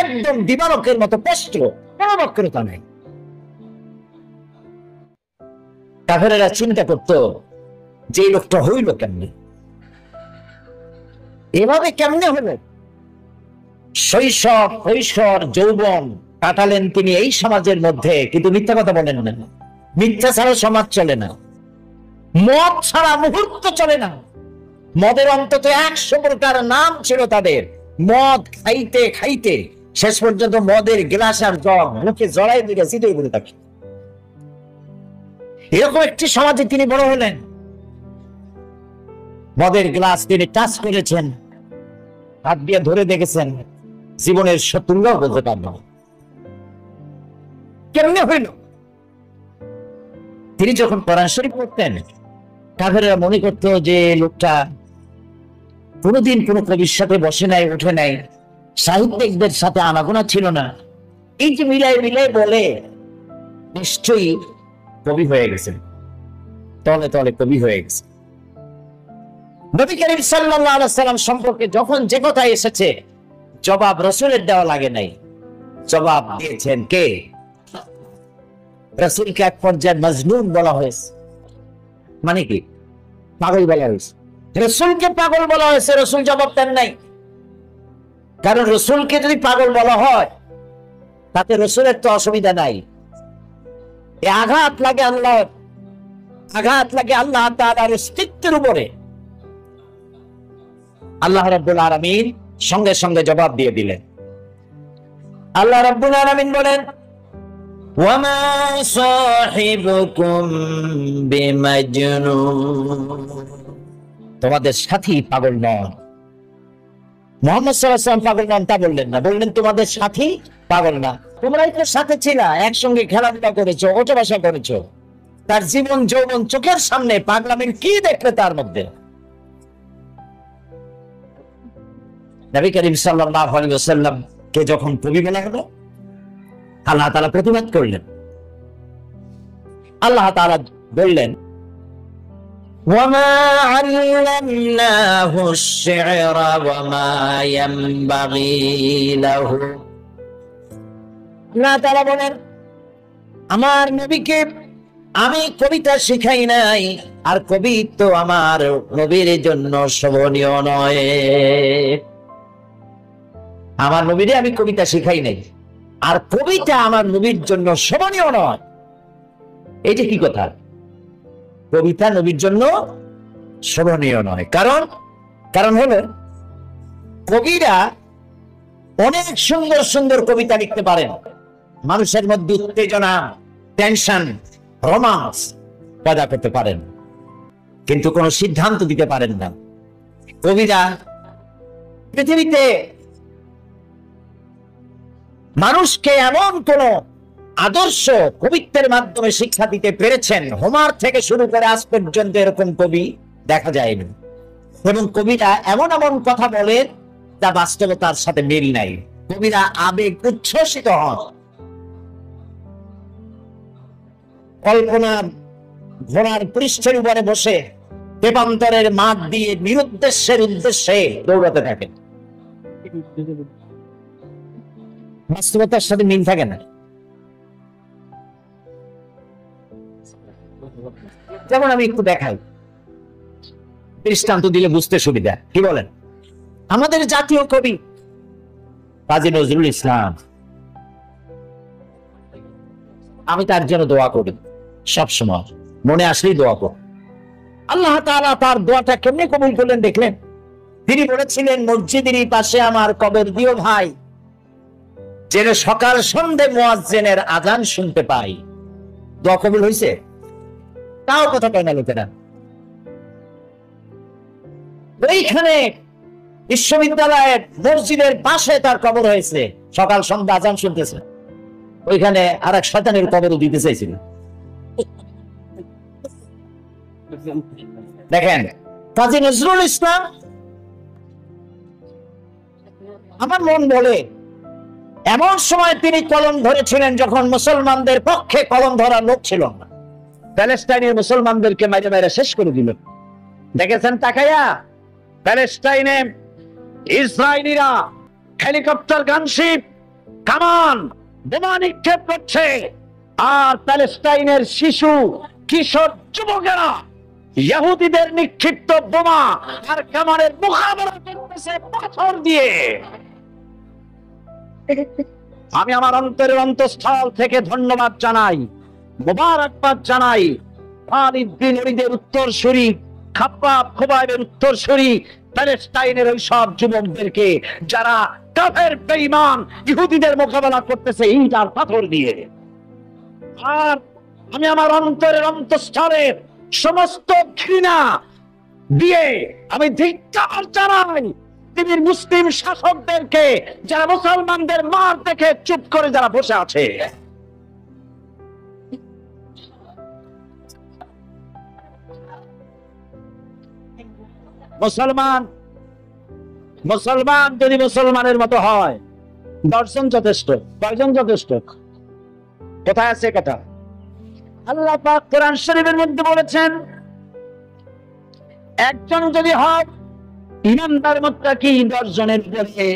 একদম দিবালোকের মতো স্পষ্ট, কোনো বক্রতা নেই। কাফেরেরা চিন্তা করতো যে এই লোকটা হইল কেমনে, এভাবে কেমনে হলো? শৈশব, কৈশোর, যৌবন কাটালেন তিনি এই সমাজের মধ্যে, কিন্তু মিথ্যা কথা বলেন না। মিথ্যা ছাড়া সমাজ চলে না, মদ ছাড়া মুহূর্ত চলে না। মদের অন্তত 100 প্রকার নাম ছিল তাদের। মদ খাইতে খাইতে শেষ পর্যন্ত মদের গ্লাস আর জগ মুখে জড়াই দিকে সিধেই বলে থাকে। এরকম একটি সমাজে তিনি বড় হলেন। মদের গ্লাস তিনি টাচ করেছেন, হাত দিয়ে ধরে দেখেছেন, জীবনের শত্রুরাও বলতে পারল কেমনে হইল। তিনি যখন কোরআন শরীফ পড়তেন, কাফেররা মনে করতো যে লোকটা কোনোদিন কোন কবির সাথে বসে নাই, উঠে নাই, সাহিত্যিকদের সাথে আনাগোনা ছিল না। এই যে মিলাই মিলাই বলে, নিশ্চয়ই কবি হয়ে গেছেন, তলে তলে কবি হয়ে গেছে। নবী করিম সাল্লাল্লাহু আলাইহি সাল্লাম সম্পর্কে যখন যে কথা এসেছে, জবাব রাসূলের দেওয়া লাগে নাই, জবাব দিয়েছেন কে? রাসূলকে এক পর্যায়ে মজনুন বলা হয়েছে। মানে কি? পাগল বলা হয়েছে। রাসূলকে পাগল বলা হয়েছে, রাসূল জবাব দেন নাই। কারণ রাসূলকে যদি পাগল বলা হয়, তাতে রাসূলের তো অসুবিধা নাই। এই আঘাত লাগে আল্লাহ, আঘাত লাগে আল্লাহ তাআলার অস্তিত্বের উপরে। আল্লাহ রাব্বুল আলামিন সঙ্গে সঙ্গে জবাব দিয়ে দিলেন। আল্লাহ রাব্বুল আলামিন বলেন, ওয়ামা সাহিবুকুম বিমাজনুন, তোমাদের সাথী পাগল নন। মুহাম্মদ সাল্লাল্লাহু আলাইহি ওয়াসাল্লাম পাগল নন তা বললেন না, বললেন তোমাদের সাথী পাগল না। তোমরাই তো সাথে ছিলা, একসঙ্গে খেলাধুলা করেছো, ওঠা বসা করেছো। তার জীবন যৌবন চোখের সামনে, পাগলামির কি দেখলে তার মধ্যে? নবী করিম সাল্লাল্লাহু আলাইহি ওয়াসাল্লাম কে যখন কবি বলা হলো, আল্লাহ তাআলা প্রতিবাদ করলেন। আল্লাহ তাআলা বললেন, ওয়ামা আল্লামনাহু আশ-শি'রা ওয়ামা ইয়ানবাগী লাহু। আল্লাহ তাআলা বলেন, আমার নবীকে আমি কবিতা শিখাই নাই, আর কবি তো আমার নবীর জন্য শোভনীয় নয়। আমার নবীরে আমি কবিতা শিখাই নাই, আর কবিতা আমার নবীর জন্য শোভনীয় নয়। এইটা কি কথা? কবিতা নবীর জন্য শোভনীয় নয়। কারণ হলো কবিরা অনেক সুন্দর সুন্দর কবিতা লিখতে পারেন, মানুষের মধ্যে উত্তেজনা, টেনশন, রোমান্স পয়দা করতে পারেন, কিন্তু কোনো সিদ্ধান্ত দিতে পারেন না। কবিরা পৃথিবীতে মানুষকে এমন কোন আদর্শ কবিত্বের মাধ্যমে শিক্ষা দিতে পেরেছেন, হোমার থেকে শুরু করে আজ পর্যন্ত এরকম কবি দেখা যায়নি। এবং কবিরা এমন এমন কথা বলেন যা বাস্তবতার সাথে মিল নাই। কবিরা আবেগ উচ্ছ্বসিত হন, কল্পনা ঘোড়ার পৃষ্ঠের উপরে বসে দেবান্তরের মাঠ দিয়ে নিরুদ্দেশ্যের উদ্দেশ্যে দৌড়াতে থাকেন। বাস্তবতার সাথে মিল থাকে না। যেমন আমি একটু দেখাই, দৃষ্টান্ত দিলে বুঝতে সুবিধা। কি বলেন? আমাদের জাতীয় কবি কাজী নজরুল ইসলাম, আমি তার জন্য দোয়া করি সবসময়, মনে আসলেই দোয়া করি। আল্লাহ তাআলা তার দোয়াটা কেমনে কবুল করলেন দেখলেন? তিনি বলেছিলেন, মসজিদের পাশে আমার কবর দিও ভাই, যেন সকাল সন্ধ্যে মুয়াজ্জিনের আজান শুনতে পাই। দোয়া কবুল হয়েছে? তাও কথা কয় না লোকেরা। ওইখানে বিশ্ববিদ্যালয়ের মসজিদের পাশে তার কবর হয়েছে, সকাল সন্ধ্যা আজান শুনতেছে। ওইখানে আর এক শয়তানের কবরও দিতে চাইছিল। দেখেন, কাজী নজরুল ইসলাম, আমার মন বলে এমন সময় তিনি কলম ধরেছিলেন যখন মুসলমানদের পক্ষে কলম ধরার লোক ছিল না। প্যালেস্টাইনের মুসলমানদেরকে মাইরে মাইরে শেষ করে দিল। দেখেছেন তাকাইয়া? প্যালেস্টাইনে ইসরায়েলিরা হেলিকপ্টার, গানশিপ, কামান, বোমা নিক্ষেপ করছে, আর প্যালেস্টাইনের শিশু, কিশোর, যুবকেরা ইহুদিদের নিক্ষিপ্ত বোমা আর কামানের মোকাবেলা করতেছে পাথর দিয়ে। আমি আমার অন্তরের অন্তঃস্থল থেকে ধন্যবাদ জানাই, মোবারকবাদ জানাই খালিদ বিন ওলীদের উত্তরসূরি, খাব্বাব খুবাইবের উত্তরসূরি প্যালেস্টাইনের ওই সব যুবকদেরকে যারা কাফের বেঈমান ইহুদিদের মোকাবেলা করতেছে ইট আর পাথর দিয়ে। আর আমি আমার অন্তরের অন্তঃস্থলের সমস্ত ঘৃণা দিয়ে আমি ধিক্কার জানাই তিনি মুসলিম শাসকদেরকে, যারা মুসলমানদের মার দেখে চুপ করে যারা বসে আছে। মুসলমান যদি মুসলমানের মতো হয়, 10 জন যথেষ্ট, 10 জন যথেষ্ট। কোথায় আছে কথা? আল্লাহ পাক কোরআন শরীফের মধ্যে বলেছেন, একজন যদি হয় ইমানদার মুত্তাকি 10 জনের উপরে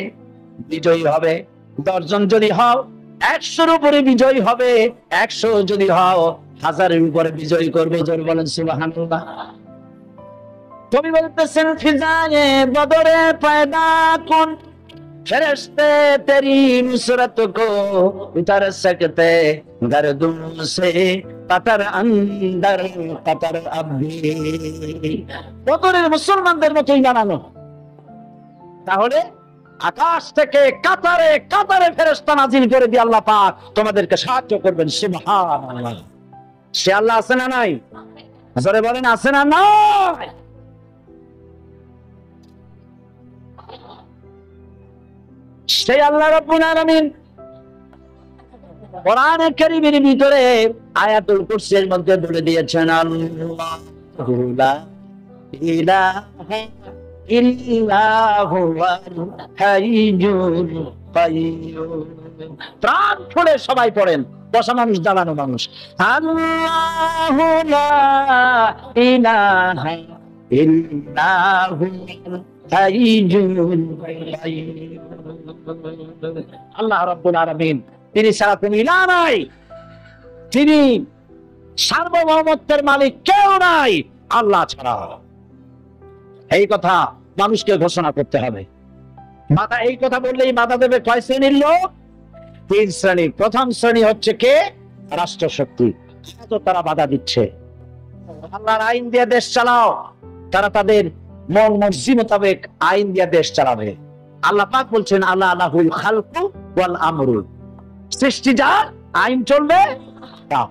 বিজয়ী হবে, 10 জন যদি হও 100-এর উপরে বিজয়ী হবে, 100 যদি হও 1000-এর উপরে বিজয়ী করবে। জোরে বলেন সুবহানাল্লাহ। তুমি বলতেছেন, ফিজায়ে বদরে পয়দা কোন ফেরেশতে তেরি নুসরত কো উতার सकते গর্দুম সে কাতার আন্দর কাতার আবি। বদরের মুসলমানদের মতোই জানানো। তাহলে আকাশ থেকে কাতারে কাতারে ফেরেশতা নাজিল করে দিয়ে আল্লাহ পাক তোমাদেরকে সাহায্য করবেন। সুবহানাল্লাহ। সে আল্লাহ আছে না নাই? জোরে বলেন, আছে না নাই? সেই আল্লাহ রাব্বুল আলামিন কোরআনে কারীমের ভিতরে আয়াতুল কুরসির মধ্যে বলে দিয়েছেন, আল্লাহু লা ইলাহা ইল্লা হুয়াল হাইয়ুল কাইয়্যুম। প্রাণ খুলে সবাই পড়েন, বসা মানুষ, দাঁড়ানো মানুষ। আল্লাহু লা ইলাহা ইল্লা হুয়াল হাইয়ুল কাইয়্যুম। আল্লাহ রাব্বুল আলামিন, তিনি ছাড়া কোনো ইলাহ নাই, তিনি সার্বভৌমত্বের মালিক, কেউ নাই আল্লাহ ছাড়া। এই কথা মানুষকে ঘোষণা করতে হবে। মাথা এই কথা বললেই মাথা দেবে কয় শ্রেণীর লোক? 3 শ্রেণী। প্রথম শ্রেণী হচ্ছে কে? রাষ্ট্রশক্তি। তো তারা বাধা দিচ্ছে, আল্লাহর আইন দিয়ে দেশ চালাও। তারা তাদের মন মর্জি মোতাবেক আইন দিয়ে দেশ চালাবে। আল্লাহ পাক বলছেন, আল্লাহ লাহুল খালকু ওয়াল আমরু। সৃষ্টি যার, আইন চলবে তার।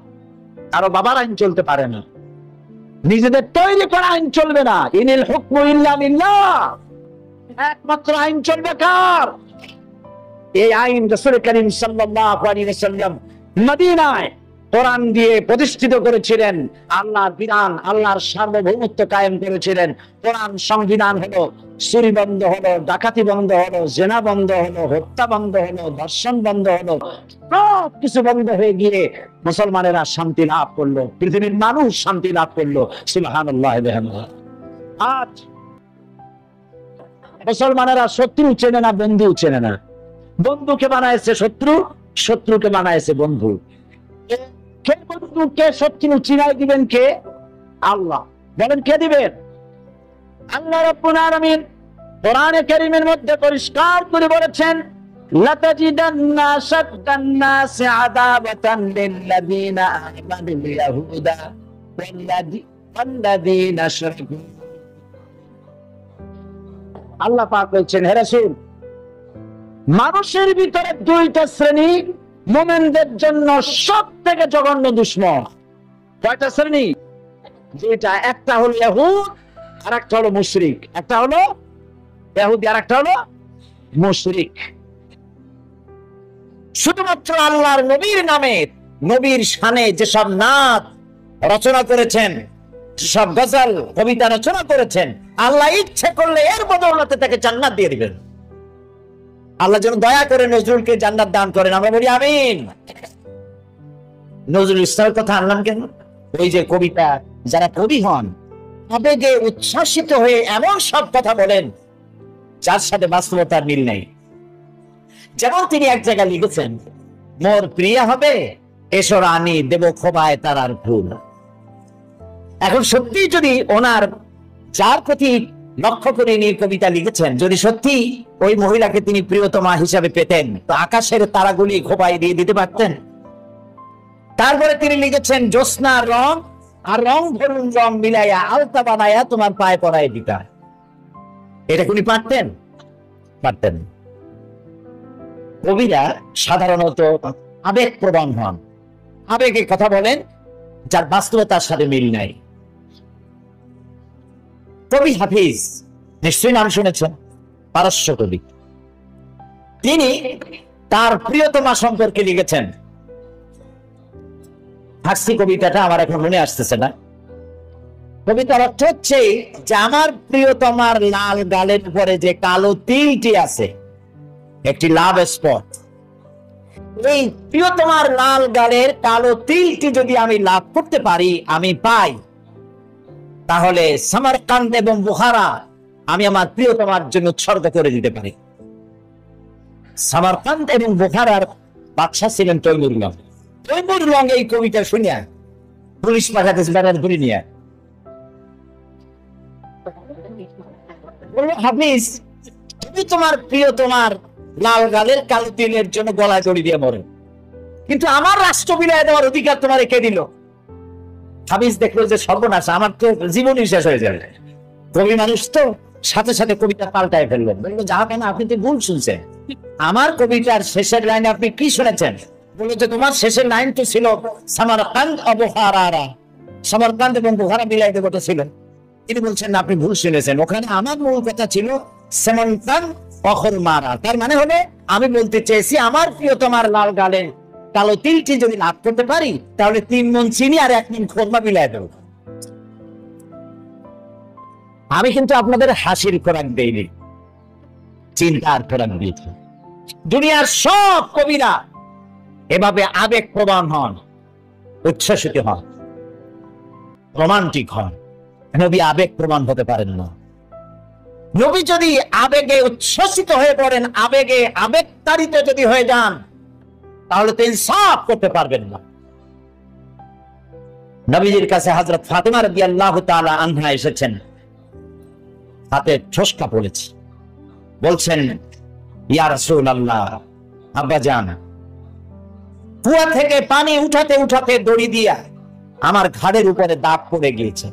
কারো বাবার আইন চলতে পারে না, নিজেদের তৈরি করা আইন চলবে না। ইনিল হুকমু ইল্লা লিল্লাহ। একমাত্র আইন চলবে কার? এই আইন রাসূল করিম সাল্লাল্লাহু আলাইহি ওয়াসাল্লাম মদিনায় কোরআন দিয়ে প্রতিষ্ঠিত করেছিলেন, আল্লাহর বিধান, আল্লাহর সার্বভৌমত্ব কায়েম করেছিলেন। কোরআন সংবিধান হলো, চুরি বন্ধ হলো, ডাকাতি বন্ধ হলো, জেনা বন্ধ হলো, হত্যা বন্ধ হলো, ধর্ষণ বন্ধ হলো, সব কিছু বন্ধ হয়ে গিয়ে মুসলমানেরা শান্তি লাভ করলো, পৃথিবীর মানুষ শান্তি লাভ করলো। সুবহানাল্লাহ। আজ মুসলমানেরা শত্রু চেনে না, বন্ধু চেনে না। বন্ধুকে বানাইছে শত্রু, শত্রুকে বানাইছে বন্ধু। কে বন্ধু কে শত্রু চিনাই দিবেন কে? আল্লাহ। বলেন কে দিবেন? আল্লাহ রাব্বুল আলামিন কোরআনে কারীমের মধ্যে পরিষ্কার করে বলেছেন, লাতাজিদান্না শাদ্দান নাসি আদাবাতান লিল্লাযিনা আমানুল ইয়াহুদা ওয়াল্লাযিনা আশরাকু। আল্লাহ পাক বলছেন, হে রাসূল, মানুষের ভিতরে দুইটা শ্রেণী মুমিনদের জন্য সবথেকে জঘন্য দুশমন। কয়টা শ্রেণী? যেটা, একটা হলো ইহুদ আর একটা হলো মুশরিক। একটা হলো ইহুদি আর একটা হলো মুশরিক। শুধুমাত্র আল্লাহর নবীর নামে, নবীর শানে যেসব নাত রচনা করেছেন, যেসব গজল কবিতা রচনা করেছেন, আল্লাহ ইচ্ছে করলে এর বদৌলতে তাকে জান্নাত দিয়ে দিবেন। আল্লাহ যেন দয়া করে নজরুলকে জান্নাত দান করেন, আমরা বলি আমিন। নজরুল ইসলামের কথা আনলাম কেন? ওই যে কবিতা, যারা কবি হন আবেগে উচ্ছ্বাসিত হয়ে এমন সব কথা বলেন যার সাথে বাস্তবতার মিল নেই। যেমন তিনি এক জায়গায় লিখেছেন, মোর প্রিয়া হবে এসো রানী, দেব খোবায় তারার ফুল। এখন সত্যি যদি ওনার যার প্রতি লক্ষ্য করে নিয়ে কবিতা লিখেছেন, যদি সত্যি ওই মহিলাকে তিনি প্রিয়তমা হিসাবে পেতেন, তো আকাশের তারাগুলি খোবায় দিয়ে দিতে পারতেন। তারপরে তিনি লিখেছেন, জ্যোৎস্নার রং আর রং ধরুন রং মিলাইয়া আলতা বানাইয়া তোমার পায়ে পরায় দিতা। এটা উনি পারতেন? পারতেন। কবিরা সাধারণত আবেগ প্রবণ হন, আবেগে কথা বলেন যার বাস্তবতার সাথে মিল নাই। কবি হাফিজ নিশ্চয়ই নাম শুনেছেন, পারস্য কবি। তিনি তার প্রিয়তমা সম্পর্কে লিখেছেন, ফার্সি কবিতাটা আমার এখন মনে আসতেছে না। কবিতার অর্থ হচ্ছে যে আমার প্রিয়তমার লাল গালের উপরে যে কালো তিলটি আছে, একটি লাভ স্পট, এই প্রিয়তমার লাল গালের কালো তিলটি যদি আমি লাভ করতে পারি, আমি পাই, তাহলে সামারকান্দ এবং বুখারা আমি আমার প্রিয়তমার জন্য উৎসর্গ করে দিতে পারি। সামারকান্দ এবং বুখারার বাদশা ছিলেন তৈমুর লং। তৈমুর লং এই কবিতা শুনিয়া পুলিশ পাঠাতেছে ব্যানার ধরে নিয়ে। হাফিজ, তুমি তোমার প্রিয়তমার লাল গালের কালো তিলের জন্য গলায় দড়ি দিয়ে মরেন, কিন্তু আমার রাষ্ট্র বিলায় দেওয়ার অধিকার তোমার কে দিল? হাফিজ দেখলো যে সর্বনাশ, আমার তো জীবনই শেষ হয়ে যাবে। কবি মানুষ তো সাথে সাথে কবিতা পাল্টায় ফেললেন, বললো যা কেন আপনি তো ভুল শুনছেন, আমার কবিতার শেষের লাইনে আপনি কি শুনেছেন? বললো যে তোমার শেষের লাইন তো ছিল সামারকান্দ ও বুখারা, সামারকান্দ এবং বুখারা মিলাই দেবতা ছিল। তিনি বলছেন না, আপনি ভুল শুনেছেন, ওখানে আমার মূল কথা ছিল সামারকান্দ অখর মারা। তার মানে হলে আমি বলতে চেয়েছি আমার প্রিয়তমার লাল গালে কালো তিলটি যদি লাভ করতে পারি, তাহলে 3 মণ চিনি আর 1 মণ খোরমা মিলাই দেব। আমি কিন্তু আপনাদের হাসির খোরাক দেইনি, চিন্তার খোরাক দিয়েছি। দুনিয়ার সব কবিরা এভাবে আবেগ প্রবণ হন, উচ্ছ্বসিত হন, রোমান্টিক হন। নবী আবেগ প্রবণ হতে পারেন না। নবী যদি আবেগে উচ্ছ্বসিত হয়ে পড়েন, আবেগে আবেগতাড়িত যদি হয়ে যান, তাহলে তো ইনসাফ করতে পারবেন না। নবীজির কাছে হযরত ফাতেমা রাদিয়াল্লাহু তাআলা আনহা এসেছেন, হাতে ঠোসকা পড়েছে, বলছেন ইয়া রাসূলুল্লাহ, আব্বাজান, কুয়া থেকে পানি উঠাতে উঠাতে দড়ি দিয়া আমার ঘাড়ের উপরে দাগ পড়ে গিয়েছে,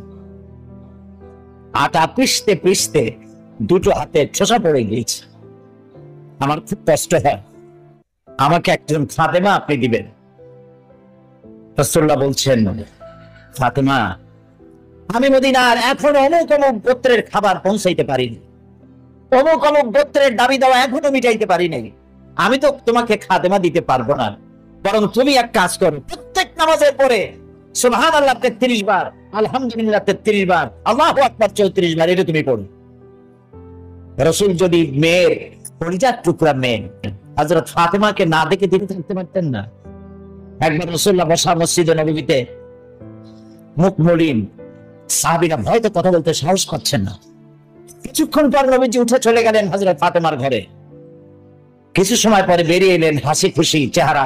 আটা পিষতে পিষতে দুটো হাতে ঠোসা পড়ে গিয়েছে, আমার খুব কষ্ট হয়, আমাকে একজন ফাতেমা আপনি দিবেন। রাসূলুল্লাহ বলছেন, ফাতেমা, আমি মদিনার এখন অমুক অমুক গোত্রের খাবার পৌঁছাইতে পারিনি, অমুক অমুক গোত্রের দাবি দেওয়া এখনো মিটাইতে পারিনি, আমি তো তোমাকে খাদেমা দিতে পারবো না। বরং তুমি এক কাজ করো, প্রত্যেক নামাজের পরে সুবহানাল্লাহ 33 বার, আলহামদুলিল্লাহ 33 বার, আল্লাহু আকবার 34 বার, এটা তুমি পড়ো। রাসূল যদি মেয়ের কলিজার টুকরা মেয়ে হযরত ফাতেমাকে না দেখে তিনি থাকতে পারতেন না। একবার রাসূলুল্লাহ বসা মসজিদে নববীতে, মুখ মলিন, সাহাবীরা ভয়তে কথা বলতে সাহস পাচ্ছেন না। কিছুক্ষণ পর নবীজি উঠে চলে গেলেন হযরত ফাতেমার ঘরে। কিছু সময় পরে বেরিয়ে এলেন হাসি খুশি চেহারা।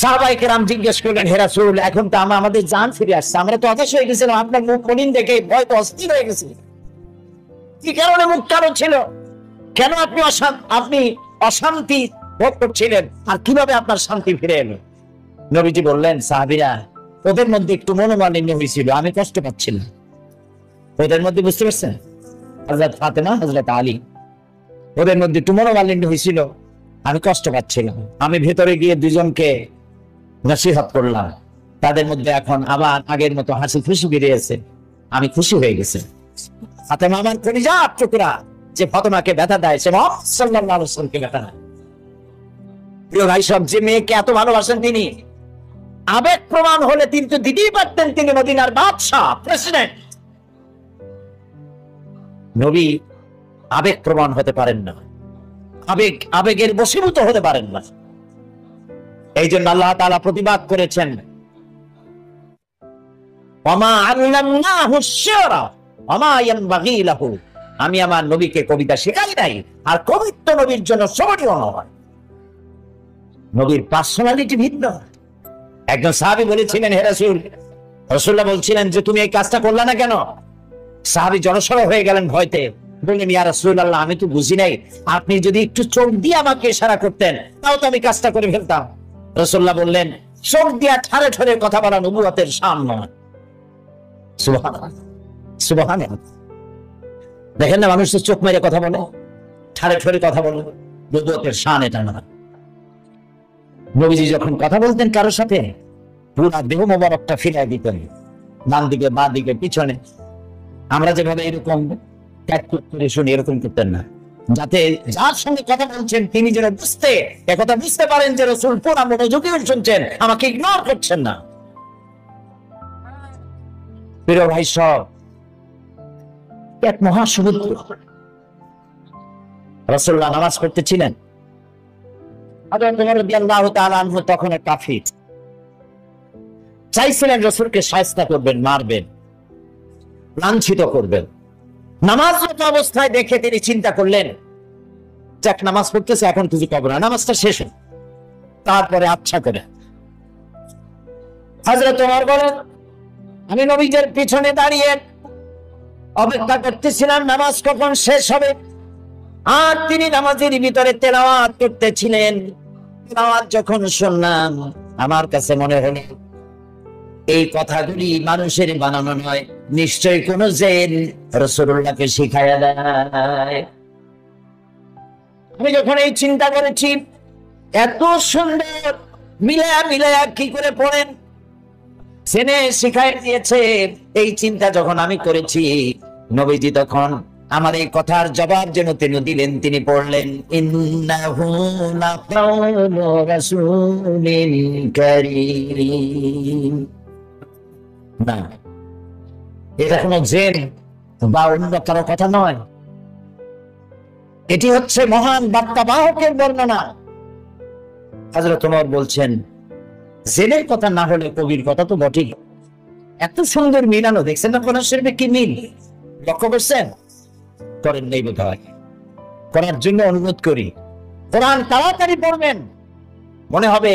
সাহাবায়ে কেরাম জিজ্ঞেস করলেন, হে রাসূল, এখন তো আমাদের জান ফিরে আসছে, আমরা তো হতাশ হয়ে গেছিলাম, আপনার মুখ মলিন দেখে ভয় তো অস্থির হয়ে গেছে। কি কারণে মুখ কালো ছিল? কেন আপনি অশান্তি ভোগ করছিলেন? আর কিভাবে আপনার শান্তি ফিরে এলো? নবীজি বললেন, সাহাবীরা, ওদের মধ্যে একটু মনোমালিন্য হয়েছিল, আমি কষ্ট পাচ্ছিলাম। ওদের মধ্যে, বুঝতে পারছেন, হযরত ফাতেমা, হযরত আলী, ওদের মধ্যে একটু মনোমালিন্য হয়েছিল, আমি কষ্ট পাচ্ছিলাম। আমি ভেতরে গিয়ে দুজনকে নসিহত করলাম, তাদের মধ্যে এখন আবার আগের মতো হাসি খুশি বেরিয়েছে, আমি খুশি হয়ে গেছি। ফাতেমা আমার কলিজার টুকরা, যে ফাতেমাকে ব্যথা দেয় সে মুহাম্মদ সাল্লাল্লাহু আলাইহি ওয়াসাল্লামকে ব্যথা দেয়। প্রিয় ভাই সব, যে মেয়েকে এত ভালোবাসেন তিনি, আবেগ প্রমাণ হলে তিনি তো দিতেই পারতেন, তিনি মদিনার বাদশা, প্রেসিডেন্ট। নবী আবেগ প্রমাণ হতে পারেন না, আবেগের বশীভূত হতে পারেন না। এই জন্য আল্লাহ তাআলা প্রতিবাদ করেছেন, ওয়ামা আল্লামনাহু আশ-শি'রা ওয়ামা ইয়ানবাগী লাহু, আমি আমার নবীকে কবিতা শেখাই নাই, আর কবিত্ব নবীর জন্য শোভনীয় নয়। নবীর পার্সোনালিটি ভিন্ন। একজন সাহাবী বলেছিলেন, হে রাসূল, রাসূলুল্লাহ বলছিলেন যে তুমি এই কাজটা করলা না কেন? সাহাবী জড়সড় হয়ে গেলেন ভয়তে, বললেন, ইয়া রাসূলুল্লাহ, আমি তো বুঝি নাই, আপনি যদি একটু চোখ দিয়ে আমাকে ইশারা করতেন তাও তো আমি কাজটা করে ফেলতাম। রাসূলুল্লাহ বললেন, চোখ দিয়ে ঠারে ঠারে কথা বলা নবুয়তের শান নয়। সুবহানাল্লাহ, সুবহানাল্লাহ। দেখেন না, মানুষ তো চোখ মেরে কথা বলে, ঠারে ঠারে কথা বলে, নবুয়তের শান এটা না। নবীজি যখন কথা বলতেন কারোর সাথে, পুরা দেহ মোবারকটা ফিরাই দিতেন, ডান দিকে, বাঁ দিকে, পিছনে। আমরা যেভাবে এরকম করে শুনি, এরকম করতেন না, যাতে যার সঙ্গে কথা বলছেন তিনি যেন একথা বুঝতে পারেন যে রাসূল পুরা মনোযোগী শুনছেন, আমাকে ইগনোর করছেন না। প্রিয় ভাই সব, এক মহাসমুদ্র। রাসূলুল্লাহ নামাজ পড়তেছিলেন, হযরত ওমর রাদিয়াল্লাহু তাআলা আনহু তখন কাফির, চাইছিলেন রাসূলকে শায়েস্তা করবেন, মারবেন, লাঞ্ছিত করবেন। নামাজরত অবস্থায় দেখে তিনি চিন্তা করলেন, যাক নামাজ পড়তেছে, এখন কিছু করব না, নামাজটা শেষ হোক, তারপরে আচ্ছা করে। হযরত ওমর বলেন, আমি নবীর পিছনে দাঁড়িয়ে অপেক্ষা করতেছিলাম নামাজ কখন শেষ হবে, আর তিনি নামাজের ভিতরে তেলাওয়াত করতেছিলেন। তেলাওয়াত যখন শুনলাম, আমার কাছে মনে হলো এই কথাগুলি মানুষের বানানো নয়, নিশ্চয়ই কোন জিন রাসূলুল্লাহকে শিখায়া দেয়। আমি যখন এই চিন্তা করেছি, এত সুন্দর মিলায়া কি করে পড়েন, জেনে শিখাই দিয়েছে, এই চিন্তা যখন আমি করেছি, নবীজি তখন আমার এই কথার জবাব যেন তিনি দিলেন, তিনি পড়লেন, ইন্নাহু লাকাউলু রাসূলিন কারীম। না, এটা কোনো জিন বা অন্য কারো কথা নয়, এটি হচ্ছে মহান বার্তাবাহকের বর্ণনা। হযরত ওমর বলছেন, জিনের কথা না হলে কবির কথা তো বটেই। এত সুন্দর মিলানো, দেখছেন না কোরআন শরীফে কি মিল, লক্ষ্য করছেন? করেন নাই বোধ হয়, করার জন্য অনুরোধ করি। কোরআন তাড়াতাড়ি পড়বেন, মনে হবে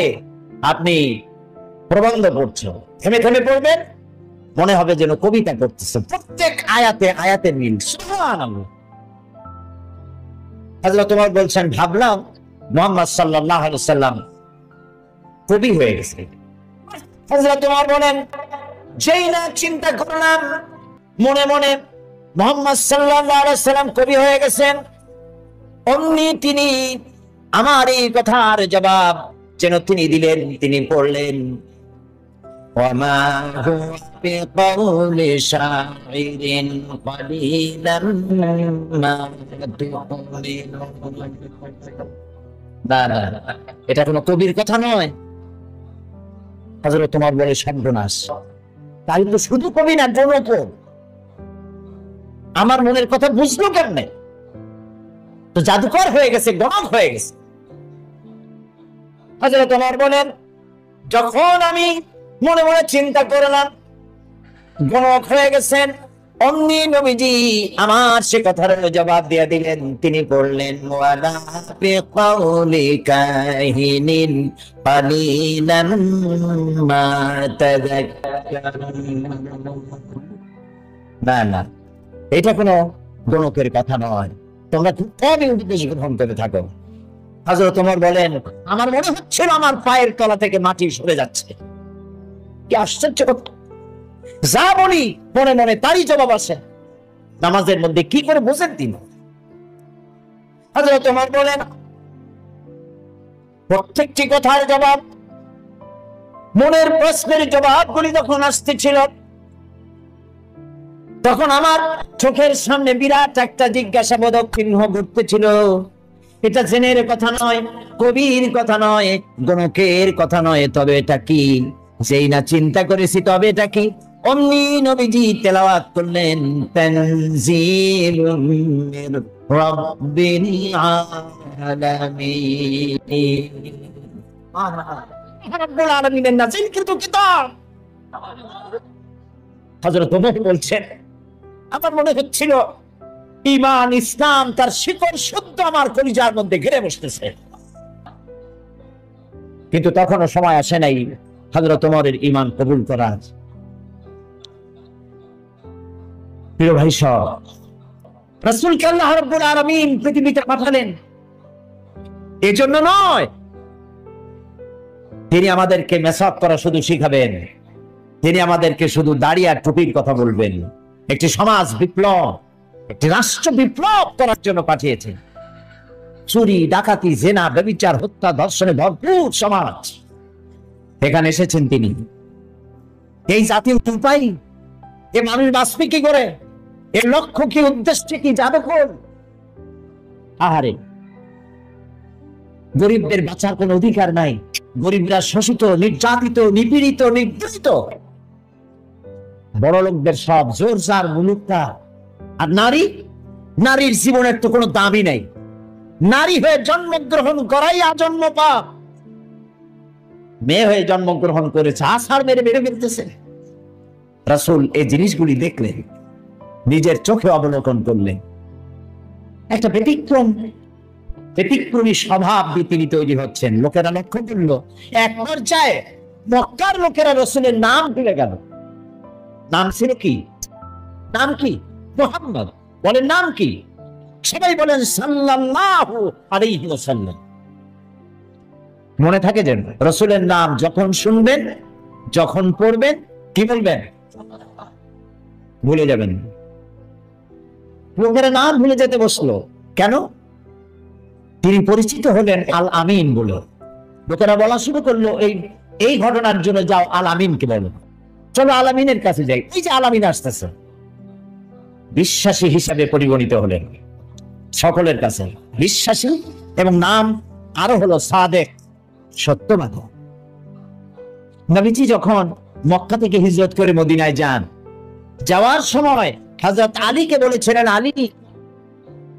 আপনি প্রবন্ধ পড়ছেন, থেমে থেমে পড়বেন, মনে হবে যেন কবিতা করতেছেন। প্রত্যেক আয়াতে আয়াতে মিল। সুবহানাল্লাহ। হযরত ওমর বলছেন, ভাবলাম মুহাম্মদ সাল্লাল্লাহু আলাইহি ওয়াসাল্লাম কবি হয়ে গেছে। হযরত ওমর বলেন, যেই না চিন্তা করলাম মনে মনে মুহাম্মদ সাল্লাল্লাহু আলাইহি ওয়াসাল্লাম কবি হয়ে গেছেন, অমনি তিনি আমার এই কথার জবাব যেন তিনি দিলেন। তিনি পড়লেন, ওয়ামা হুয়া বিকাউলি শাইরিন কালিলাম মা তুমিনুন। না, এটা কোনো কবির কথা নয়, হযরত ওমর বলে সর্বনাশ, তাই তো শুধু কবি না, জনক আমার মনের কথা বুঝলো কেমনে? তো জাদুকর হয়ে গেছে, গণক হয়ে গেছে। হযরত ওমর বলেন, যখন আমি মনে মনে চিন্তা করলাম গণক হয়ে গেছেন, অমনি নবীজি আমার সে কথার জবাব দিয়ে দিলেন। তিনি বললেন, ওয়ালা বিকাউলি কাহিনিন কালিলাম মা তাযাক্কারুন। না না, এটা কোনো গণকের কথা নয়, তোমরা খুব কমই উপদেশ গ্রহণ করে থাকো। হযরত ওমর বলেন, আমার মনে হচ্ছিল আমার পায়ের তলা থেকে মাটি সরে যাচ্ছে। কি আশ্চর্য কথা! যা বলি মনে মনে তারই জবাব আসে। নামাজের মধ্যে কি করে বোঝেন তিনি? হযরত ওমর বলেন, প্রত্যেকটি কথার জবাব, মনের প্রশ্নের জবাবগুলি যখন আসতেছিল, তখন আমার চোখের সামনে বিরাট একটা জিজ্ঞাসাবোধক চিহ্ন ঘুরতেছিল। এটা জেনের কথা নয়, কবির কথা নয়, গণকের কথা নয়, তবে এটা কি? যেই না চিন্তা করেছি তবে এটা কি, অমনি নবীজি তেলাওয়াত করলেন, তানজিলুম মির রাব্বিল আলামিন। রব্বুল আলামিনের নাযিলকৃত কিতাব। হযরত ওমর বলছেন, আমার মনে হচ্ছিল ঈমান ইসলাম তার শিকড় শুদ্ধ আমার কলিজার মধ্যে ঘিরে বসতেছে। কিন্তু তখনও সময় আসে নাই হযরত ওমরের ঈমান কবুল করার। প্রিয় ভাই সব, রাসূলকে আল্লাহ রাব্বুল আলামিন পৃথিবীতে পাঠালেন এজন্য নয় তিনি আমাদেরকে মেসাক করা শুধু শিখাবেন, তিনি আমাদেরকে শুধু দাড়ি আর টুপির কথা বলবেন। একটি সমাজ বিপ্লব, একটি রাষ্ট্র বিপ্লব করার জন্য পাঠিয়েছেন। চুরি, ডাকাতি, জেনা, ব্যভিচার, হত্যা, ধর্ষণে ভরপুর সমাজ, এখানে এসেছেন তিনি। এই জাতীয় উপায়, এ মানুষ বাঁচবে কি করে? এর লক্ষ্য কি, উদ্দেশ্য কি, যাবে কোন? আহারে, গরিবদের বাঁচার কোন অধিকার নাই। গরিবরা শোষিত, নির্যাতিত, নিপীড়িত, নিগৃহীত। বড় লোকদের সব জোর জার মুলুকটা। আর নারী, নারীর জীবনের তো কোনো দামই নাই। নারী হয়ে জন্মগ্রহণ করাই আজন্ম পাপ। মেয়ে হয়ে জন্মগ্রহণ করেছে, আষাঢ় মেরে মেরে ফেলতেছে। রাসূল এই জিনিসগুলি দেখলেন, নিজের চোখে অবলোকন করলেন। একটা ব্যতিক্রমী স্বভাব দিয়ে তিনি তৈরি হচ্ছেন। লোকেরা লক্ষ্য করল, এক পর্যায়ে মক্কার লোকেরা রাসূলের নাম ভুলে গেল। নাম ছিল কি? নাম কি? মুহাম্মদ। বলেন নাম কি? সবাই বলেন সাল্লাল্লাহু আলাইহি ওয়াসাল্লাম। মনে থাকে যেন রাসূলের নাম যখন শুনবেন, যখন পড়বেন, কি বলবেন? ভুলে যাবেন। লোকেরা নাম ভুলে যেতে বসলো কেন? তিনি পরিচিত হলেন আল আমিন বলে। লোকেরা বলা শুরু করলো, এই ঘটনার জন্য যাও আল আমিনকে বলো, চলো আল আমিনের কাছে যাই। এই যে আল আমিন আসতেছে, বিশ্বাসী হিসাবে পরিগণিত হলেন সকলের কাছে, বিশ্বাসী। এবং নাম আরো হলো সাদেক, সত্যবাদী। নবীজি যখন মক্কা থেকে হিজরত করে মদিনায় যান, যাওয়ার সময় হযরত আলীকে বলেছিলেন, আলী,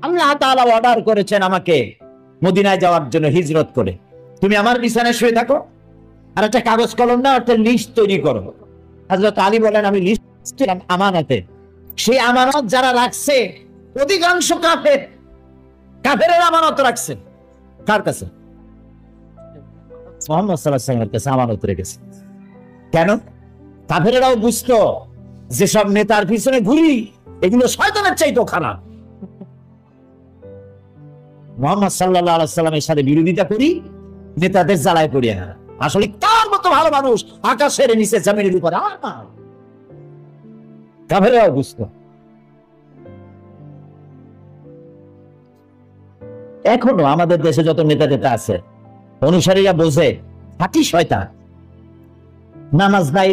আল্লাহ তাআলা অর্ডার করেছেন আমাকে মদিনায় যাওয়ার জন্য হিজরত করে, তুমি আমার বিছানায় শুয়ে থাকো আর একটা কাগজ কলম নাও, একটা লিস্ট তৈরি করো। হযরত আলী বলেন, আমি লিস্ট আমানতে। সেই আমানত যারা রাখছে অধিকাংশ কাফের, কাফেরের আমানত রাখছে কার কাছে? মুহাম্মদ সাল্লাল্লাহু আলাইহি ওয়াসাল্লামের কাছে আমানত রেখেছে। কেন? কাফেরেরাও বুঝতো যেসব নেতার পিছনে ঘুরি, এগুলো শয়তানের চাইতেও খারাপ। মুহাম্মদ সাল্লাল্লাহু আলাইহি ওয়াসাল্লামের সাথে বিরোধিতা করি, নেতাদের জ্বালায় পড়ি না। আসলে তার মতো ভালো মানুষ আকাশের নিচে জমিনের উপরে আর না। কাফেররাও বুঝতো। এখনো আমাদের দেশে যত নেতা টেতা আছে, অনুসারীরা বোঝে হাঁটি শয়তান। নামাজ নাই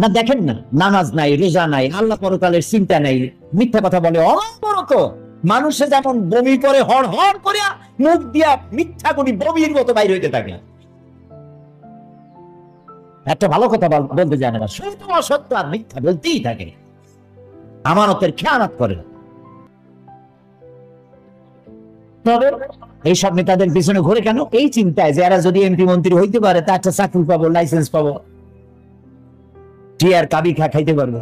না, দেখেন না, নামাজ নাই, রোজা নাই, আল্লাহ পরকালের চিন্তা নাই, মিথ্যা কথা বলে অনবরত। মানুষে যেমন বমি করে হড় হড় করে মুখ দিয়া মিথ্যা করি বমির মতো বাইর হইতে থাকে। একটা ভালো কথা বলতে জানে না, শুধু অসত্য আর মিথ্যা বলতেই থাকে, আমানতের খেয়ানত করে। তবে এইসব নেতাদের পিছনে ঘুরে কেন? এই চিন্তায় যে এরা যদি এমপি মন্ত্রী হইতে পারে তা একটা চাকরি পাবো, লাইসেন্স পাবো, টিয়ার কাবি খা খাইতে পারবো।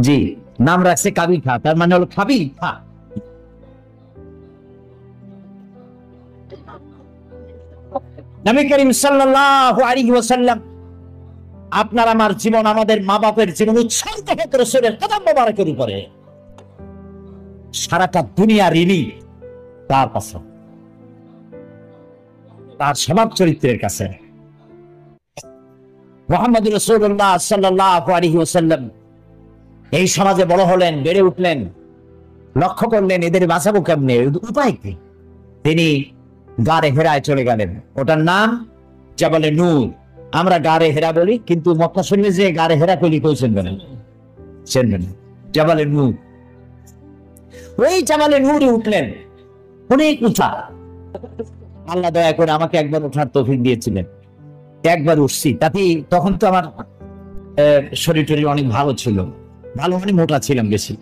জি, নাম রাখছে কাবি খা, তার মানে হলো খাবি খা। নবী করিম সাল্লাল্লাহু আলাইহি ওয়াসাল্লাম আপনার আমার জীবন, আমাদের মা বাপের জীবন উৎসর্গ হোক রাসূলের কদম মোবারকের উপরে। সারাটা দুনিয়া ঋণী তার কাছে, তার স্বভাব চরিত্রের কাছে। মুহাম্মদ রাসূলুল্লাহ সাল্লাল্লাহু আলাইহি ওয়াসাল্লাম এই সমাজে বড় হলেন, বেড়ে উঠলেন, লক্ষ্য করলেন এদের বাঁচাবো কেমনে, উপায় কি? তিনি গারে হেরায় চলে গেলেন। ওটার নাম জাবালে নূর। আমরা গারে হেরা বলি, কিন্তু মক্কা শরীফে যে গারে হেরা কইলি কেউ চিনবে না, চিনবে না। জাবালে নূর, ওই জাবালে নূরে উঠলেন, অনেক উঁচা। আল্লাহ দয়া করে আমাকে একবার ওঠার তৌফিক দিয়েছিলেন, একবার উঠছি। তাতে তখন তো আমার শরীর টরীর অনেক ভালো ছিল, ভালো মানে মোটা ছিলাম বেশি।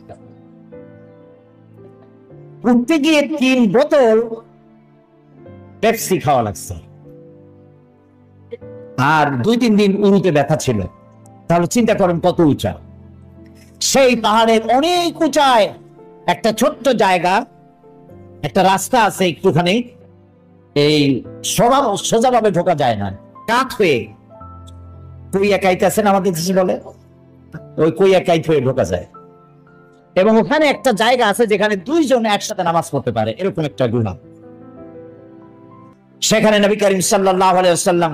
উঠতে গিয়ে 3 বোতল পেপসি খাওয়া লাগছে, আর 2-3 দিন উরুতে ব্যথা ছিল। তাহলে চিন্তা করেন কত উঁচা। সেই পাহাড়ের অনেক উঁচায় একটা ছোট্ট জায়গা, একটা রাস্তা আছে একটুখানি, এই সোজাভাবে ঢোকা যায় না, কাঠ হয়ে কইয়া কাইতেছেন আমাদের দেশে বলে, ওই কইয়া কাইত হয়ে ঢোকা যায়। এবং ওখানে একটা জায়গা আছে যেখানে 2 জন একসাথে নামাজ পড়তে পারে, এরকম একটা গুহা। সেখানে নবী করিম সাল্লাল্লাহু আলাইহি ওয়াসাল্লাম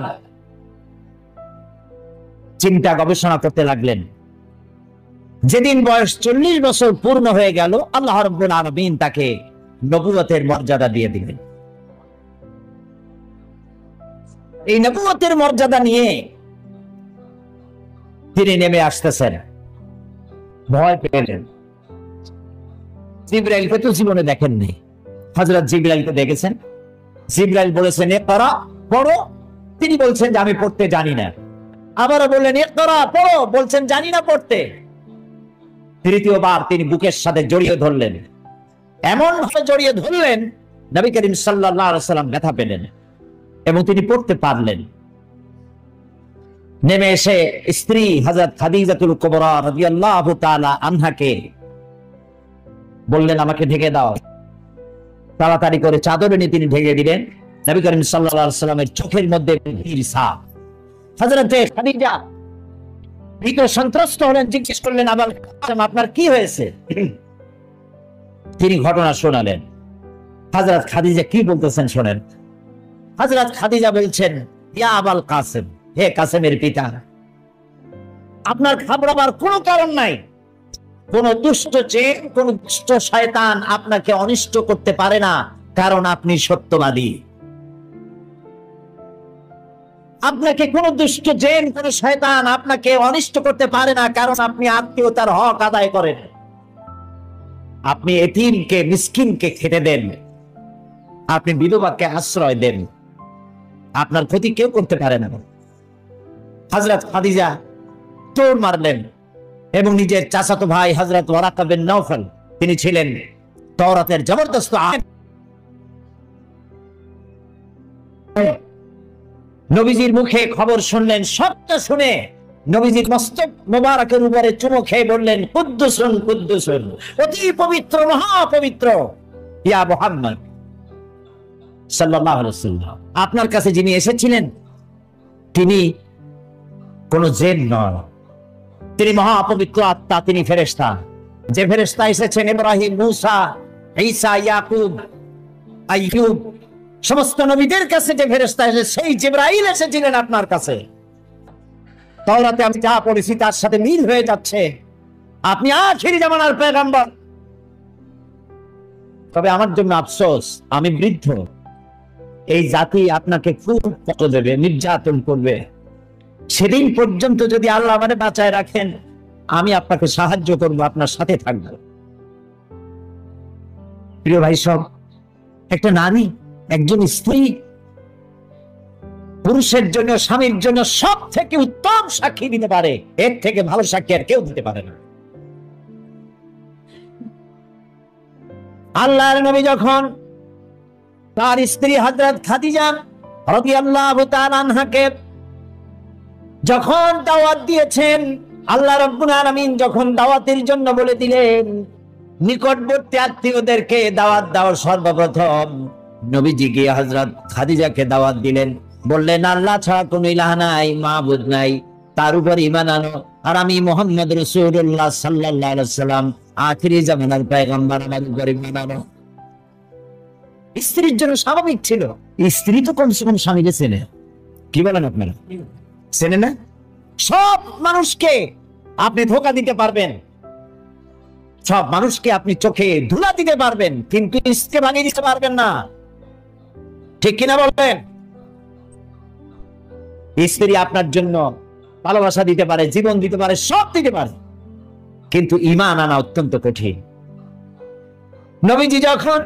চিন্তা গবেষণা করতে লাগলেন। যেদিন বয়স 40 বছর পূর্ণ হয়ে গেল, আল্লাহ রাব্বুল আলামিন তাকে নবুয়তের মর্যাদা দিয়ে দিলেন। এই নবুয়তের মর্যাদা নিয়ে তিনি নেমে আসতেছেন, ভয় পেলেন। জিবরাইলকে তো জীবনে দেখেননি, হযরত জিবরাইলকে দেখেছেন। জিবরাইল বলেছেন ইকরা, পড়ো। তিনি বলছেন যে আমি পড়তে জানি না। আবারও বললেন ইকরা, পড়ো, বলছেন জানি না পড়তে। তৃতীয়বার তিনি বুকের সাথে জড়িয়ে ধরলেন, এমন ভাবে জড়িয়ে ধরলেন নবী করিম সাল্লাল্লাহু আলাইহি ওয়াসাল্লাম ব্যথা পেলেন এবং তিনি পড়তে পারলেন। নেমে এসে স্ত্রী হযরত খাদিজাতুল কুবরা রাদিয়াল্লাহু তাআলা আনহাকে বললেন আমাকে ঢেকে দাও। তাড়াতাড়ি করে চাদর এনে তিনি ঢেকে দিলেন। নবী করিম সাল্লাল্লাহু আলাইহি ওয়াসাল্লামের চোখের মধ্যে ভিড় সাপ। হযরত খাদিজা ভীত সন্ত্রস্ত হলেন, জিজ্ঞেস করলেন আবাল কাসেম আপনার কি হয়েছে? তিনি ঘটনা শোনালেন। হযরত খাদিজা কি বলতেছেন শোনেন। হযরত খাদিজা বলছেন ইয়া আবাল কাসেম, হে কাসেমের পিতা, আপনার ঘাবড়াবার কোনো কারণ নাই। কোন দুষ্ট জিন, কোন দুষ্ট শয়তান আপনাকে অনিষ্ট করতে পারে না, কারণ আপনি সত্যবাদী। আপনাকে কোন দুষ্ট জিন, কোন শয়তান আপনাকে অনিষ্ট করতে পারে না, কারণ আপনি আত্মীয়তার হক আদায় করেন। আপনি এতিমকে, মিসকিনকে খেতে দেন, আপনি বিধবাকে আশ্রয় দেন, আপনার ক্ষতি কেউ করতে পারে না। হযরত খাদিজা দৌড় মারলেন এবং নিজের চাচাতো ভাই হযরত ওয়ারাকা বিন নওফল, তিনি ছিলেন তাওরাতের জবরদস্ত আলেম, নবীজির মুখে খবর শুনলেন। সবটা শুনে নবীজির মস্তক মোবারকের উপরে চুমো খেয়ে বললেন কুদ্দুসুন কুদ্দুসুন, অতি পবিত্র, মহাপবিত্র ইয়া মুহাম্মদ সাল্লাল্লাহু আলাইহি ওয়াসাল্লাম। আপনার কাছে যিনি এসেছিলেন তিনি কোন জিন নন, তিনি মহাপবিত্র আত্মা, তিনি ফেরেশতা। যে ফেরেশতা এসেছেন ইব্রাহিম, মূসা, ঈসা, ইয়াকুব, আইয়ুব, সমস্ত নবীদের কাছে যে ফেরেশতা এসেছে, সেই জিবরাইল এসেছিলেন আপনার কাছে। তাওরাতে আমি যা পড়েছি তার সাথে মিল হয়ে যাচ্ছে, আপনি আখিরি জামানার পয়গম্বর। তবে আমার জন্য আফসোস, আমি বৃদ্ধ, এই জাতি আপনাকে খুব কষ্ট দেবে, নির্যাতন করবে। সেদিন পর্যন্ত যদি আল্লাহ আমাদের বাঁচায় রাখেন, আমি আপনাকে সাহায্য করব, আপনার সাথে থাকবো। প্রিয় ভাই সব, একটা নারী, একজন স্ত্রী পুরুষের জন্য, স্বামীর জন্য সব থেকে উত্তম সাক্ষী দিতে পারে, এর থেকে ভালো সাক্ষী আর কেউ দিতে পারে না। আল্লাহর নবী যখন তার স্ত্রী হযরত খাদিজা রাদিয়াল্লাহু তাআলা আনহাকে যখন দাওয়াত দিয়েছেন, আল্লাহ রাব্বুল আলামিন যখন দাওয়াতের জন্য বলে দিলেন, নিকটবর্তী আত্মীয়দেরকে দাওয়াত দেওয়ার সর্বপ্রথম নবীজি গিয়ে হযরত খাদিজাকে দাওয়াত দিলেন, বললেন আল্লাহ ছাড়া কোনো ইলাহ নাই, মাবুদ নাই, তার উপর ঈমান আনো, আর আমি মুহাম্মদ রাসূলুল্লাহ সাল্লাল্লাহু আলাইহি ওয়াসাল্লাম আখিরি জামানার পয়গম্বর, আমার উপর ঈমান আনো। স্ত্রীর জন্য স্বাভাবিক ছিল, স্ত্রী তো কমসে কম স্বামীকে চেনে, কি বলেন আপনারা, চেনে না? সব মানুষকে আপনি ধোঁকা দিতে পারবেন, সব মানুষকে আপনি চোখে ধুলা দিতে পারবেন, কিন্তু স্ত্রী ভাঙিয়ে দিতে পারবেন না, ঠিক কিনা বলবেন? স্ত্রী আপনার জন্য ভালোবাসা দিতে পারে, জীবন দিতে পারে, সব দিতে পারে, কিন্তু ঈমান আনা অত্যন্ত কঠিন। নবীজি যখন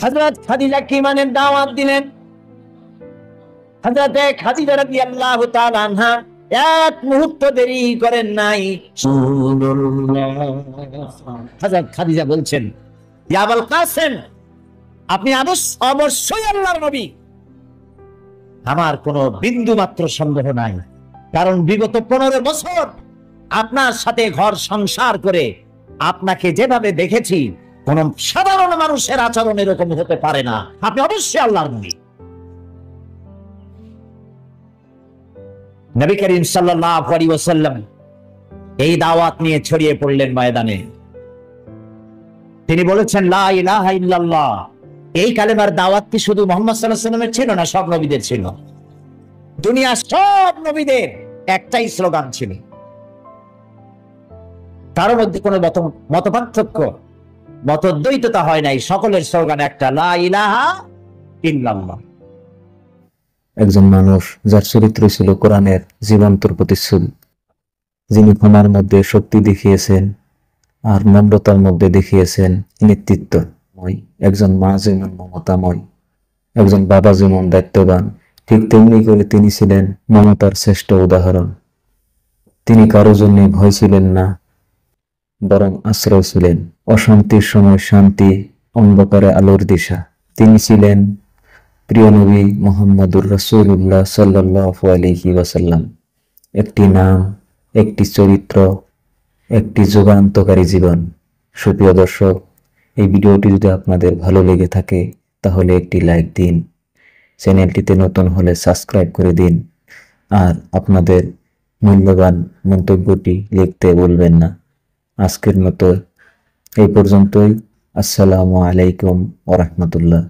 হযরত খাদিজাকে ঈমানের দাওয়াত দিলেন, হযরত খাদিজা রাদিয়াল্লাহু তাআলা আনহা এক মুহূর্ত দেরি করেন নাই। হযরত খাদিজা বলছেন, ইয়া আবুল কাসেম, আপনি অবশ্যই আল্লাহর নবী। আমার কোনো বিন্দু মাত্র সন্দেহ নাই, কারণ বিগত 15 বছর আপনার সাথে ঘর সংসার করে আপনাকে যেভাবে দেখেছি, কোন সাধারণ মানুষের আচরণ এরকম হতে পারে না, আপনি অবশ্যই আল্লাহর নবী। নবী করিম সাল্লাল্লাহু আলাইহি ওয়াসাল্লাম এই দাওয়াত নিয়ে ছড়িয়ে পড়লেন ময়দানে। তিনি বলেছেন লা ইলাহা ইল্লাল্লাহ। এই কালেমার দাওয়াত কি শুধু মুহাম্মদ সাল্লাল্লাহু আলাইহি ওয়াসাল্লামের ছিল না, সব নবীদের ছিল। দুনিয়ার সব নবীদের একটাই স্লোগান ছিল, তার মধ্যে কোনো মতপার্থক্য, মতদ্বৈততা হয় নাই, সকলের স্লোগান একটা, লা ইলাহা ইল্লাল্লাহ। একজন মানুষ যার চরিত্র ছিল কোরআনের জীবন্ত প্রতিচ্ছবি, যিনি ক্ষমার মধ্যে শক্তি দেখিয়েছেন আর নম্রতার মধ্যে দেখিয়েছেন নেতৃত্বময়, একজন মা যেমন মমতাময়, একজন বাবা যেমন দায়িত্ববান, ঠিক তেমনি করে তিনি ছিলেন মমতার শ্রেষ্ঠ উদাহরণ। তিনি কারো জন্য ভয় ছিলেন না, বরং আশ্রয় ছিলেন। অশান্তির সময় শান্তি, অন্ধকারে আলোর দিশা। তিনি ছিলেন প্রিয় নবী মুহাম্মদুর রাসূলুল্লাহ সাল্লাল্লাহু আলাইহি ওয়াসাল্লাম। একটি নাম, একটি চরিত্র, একটি যুগান্তকারী জীবন। সুপ্রিয় দর্শক, এই ভিডিওটি যদি আপনাদের ভালো লেগে থাকে তাহলে একটি লাইক দিন, চ্যানেলটিতে নতুন হলে সাবস্ক্রাইব করে দিন, আর আপনাদের মূল্যবান মন্তব্যটি লিখতে ভুলবেন না। আজকের মতো এই পর্যন্তই। আসসালামু আলাইকুম ওয়া রাহমাতুল্লাহ।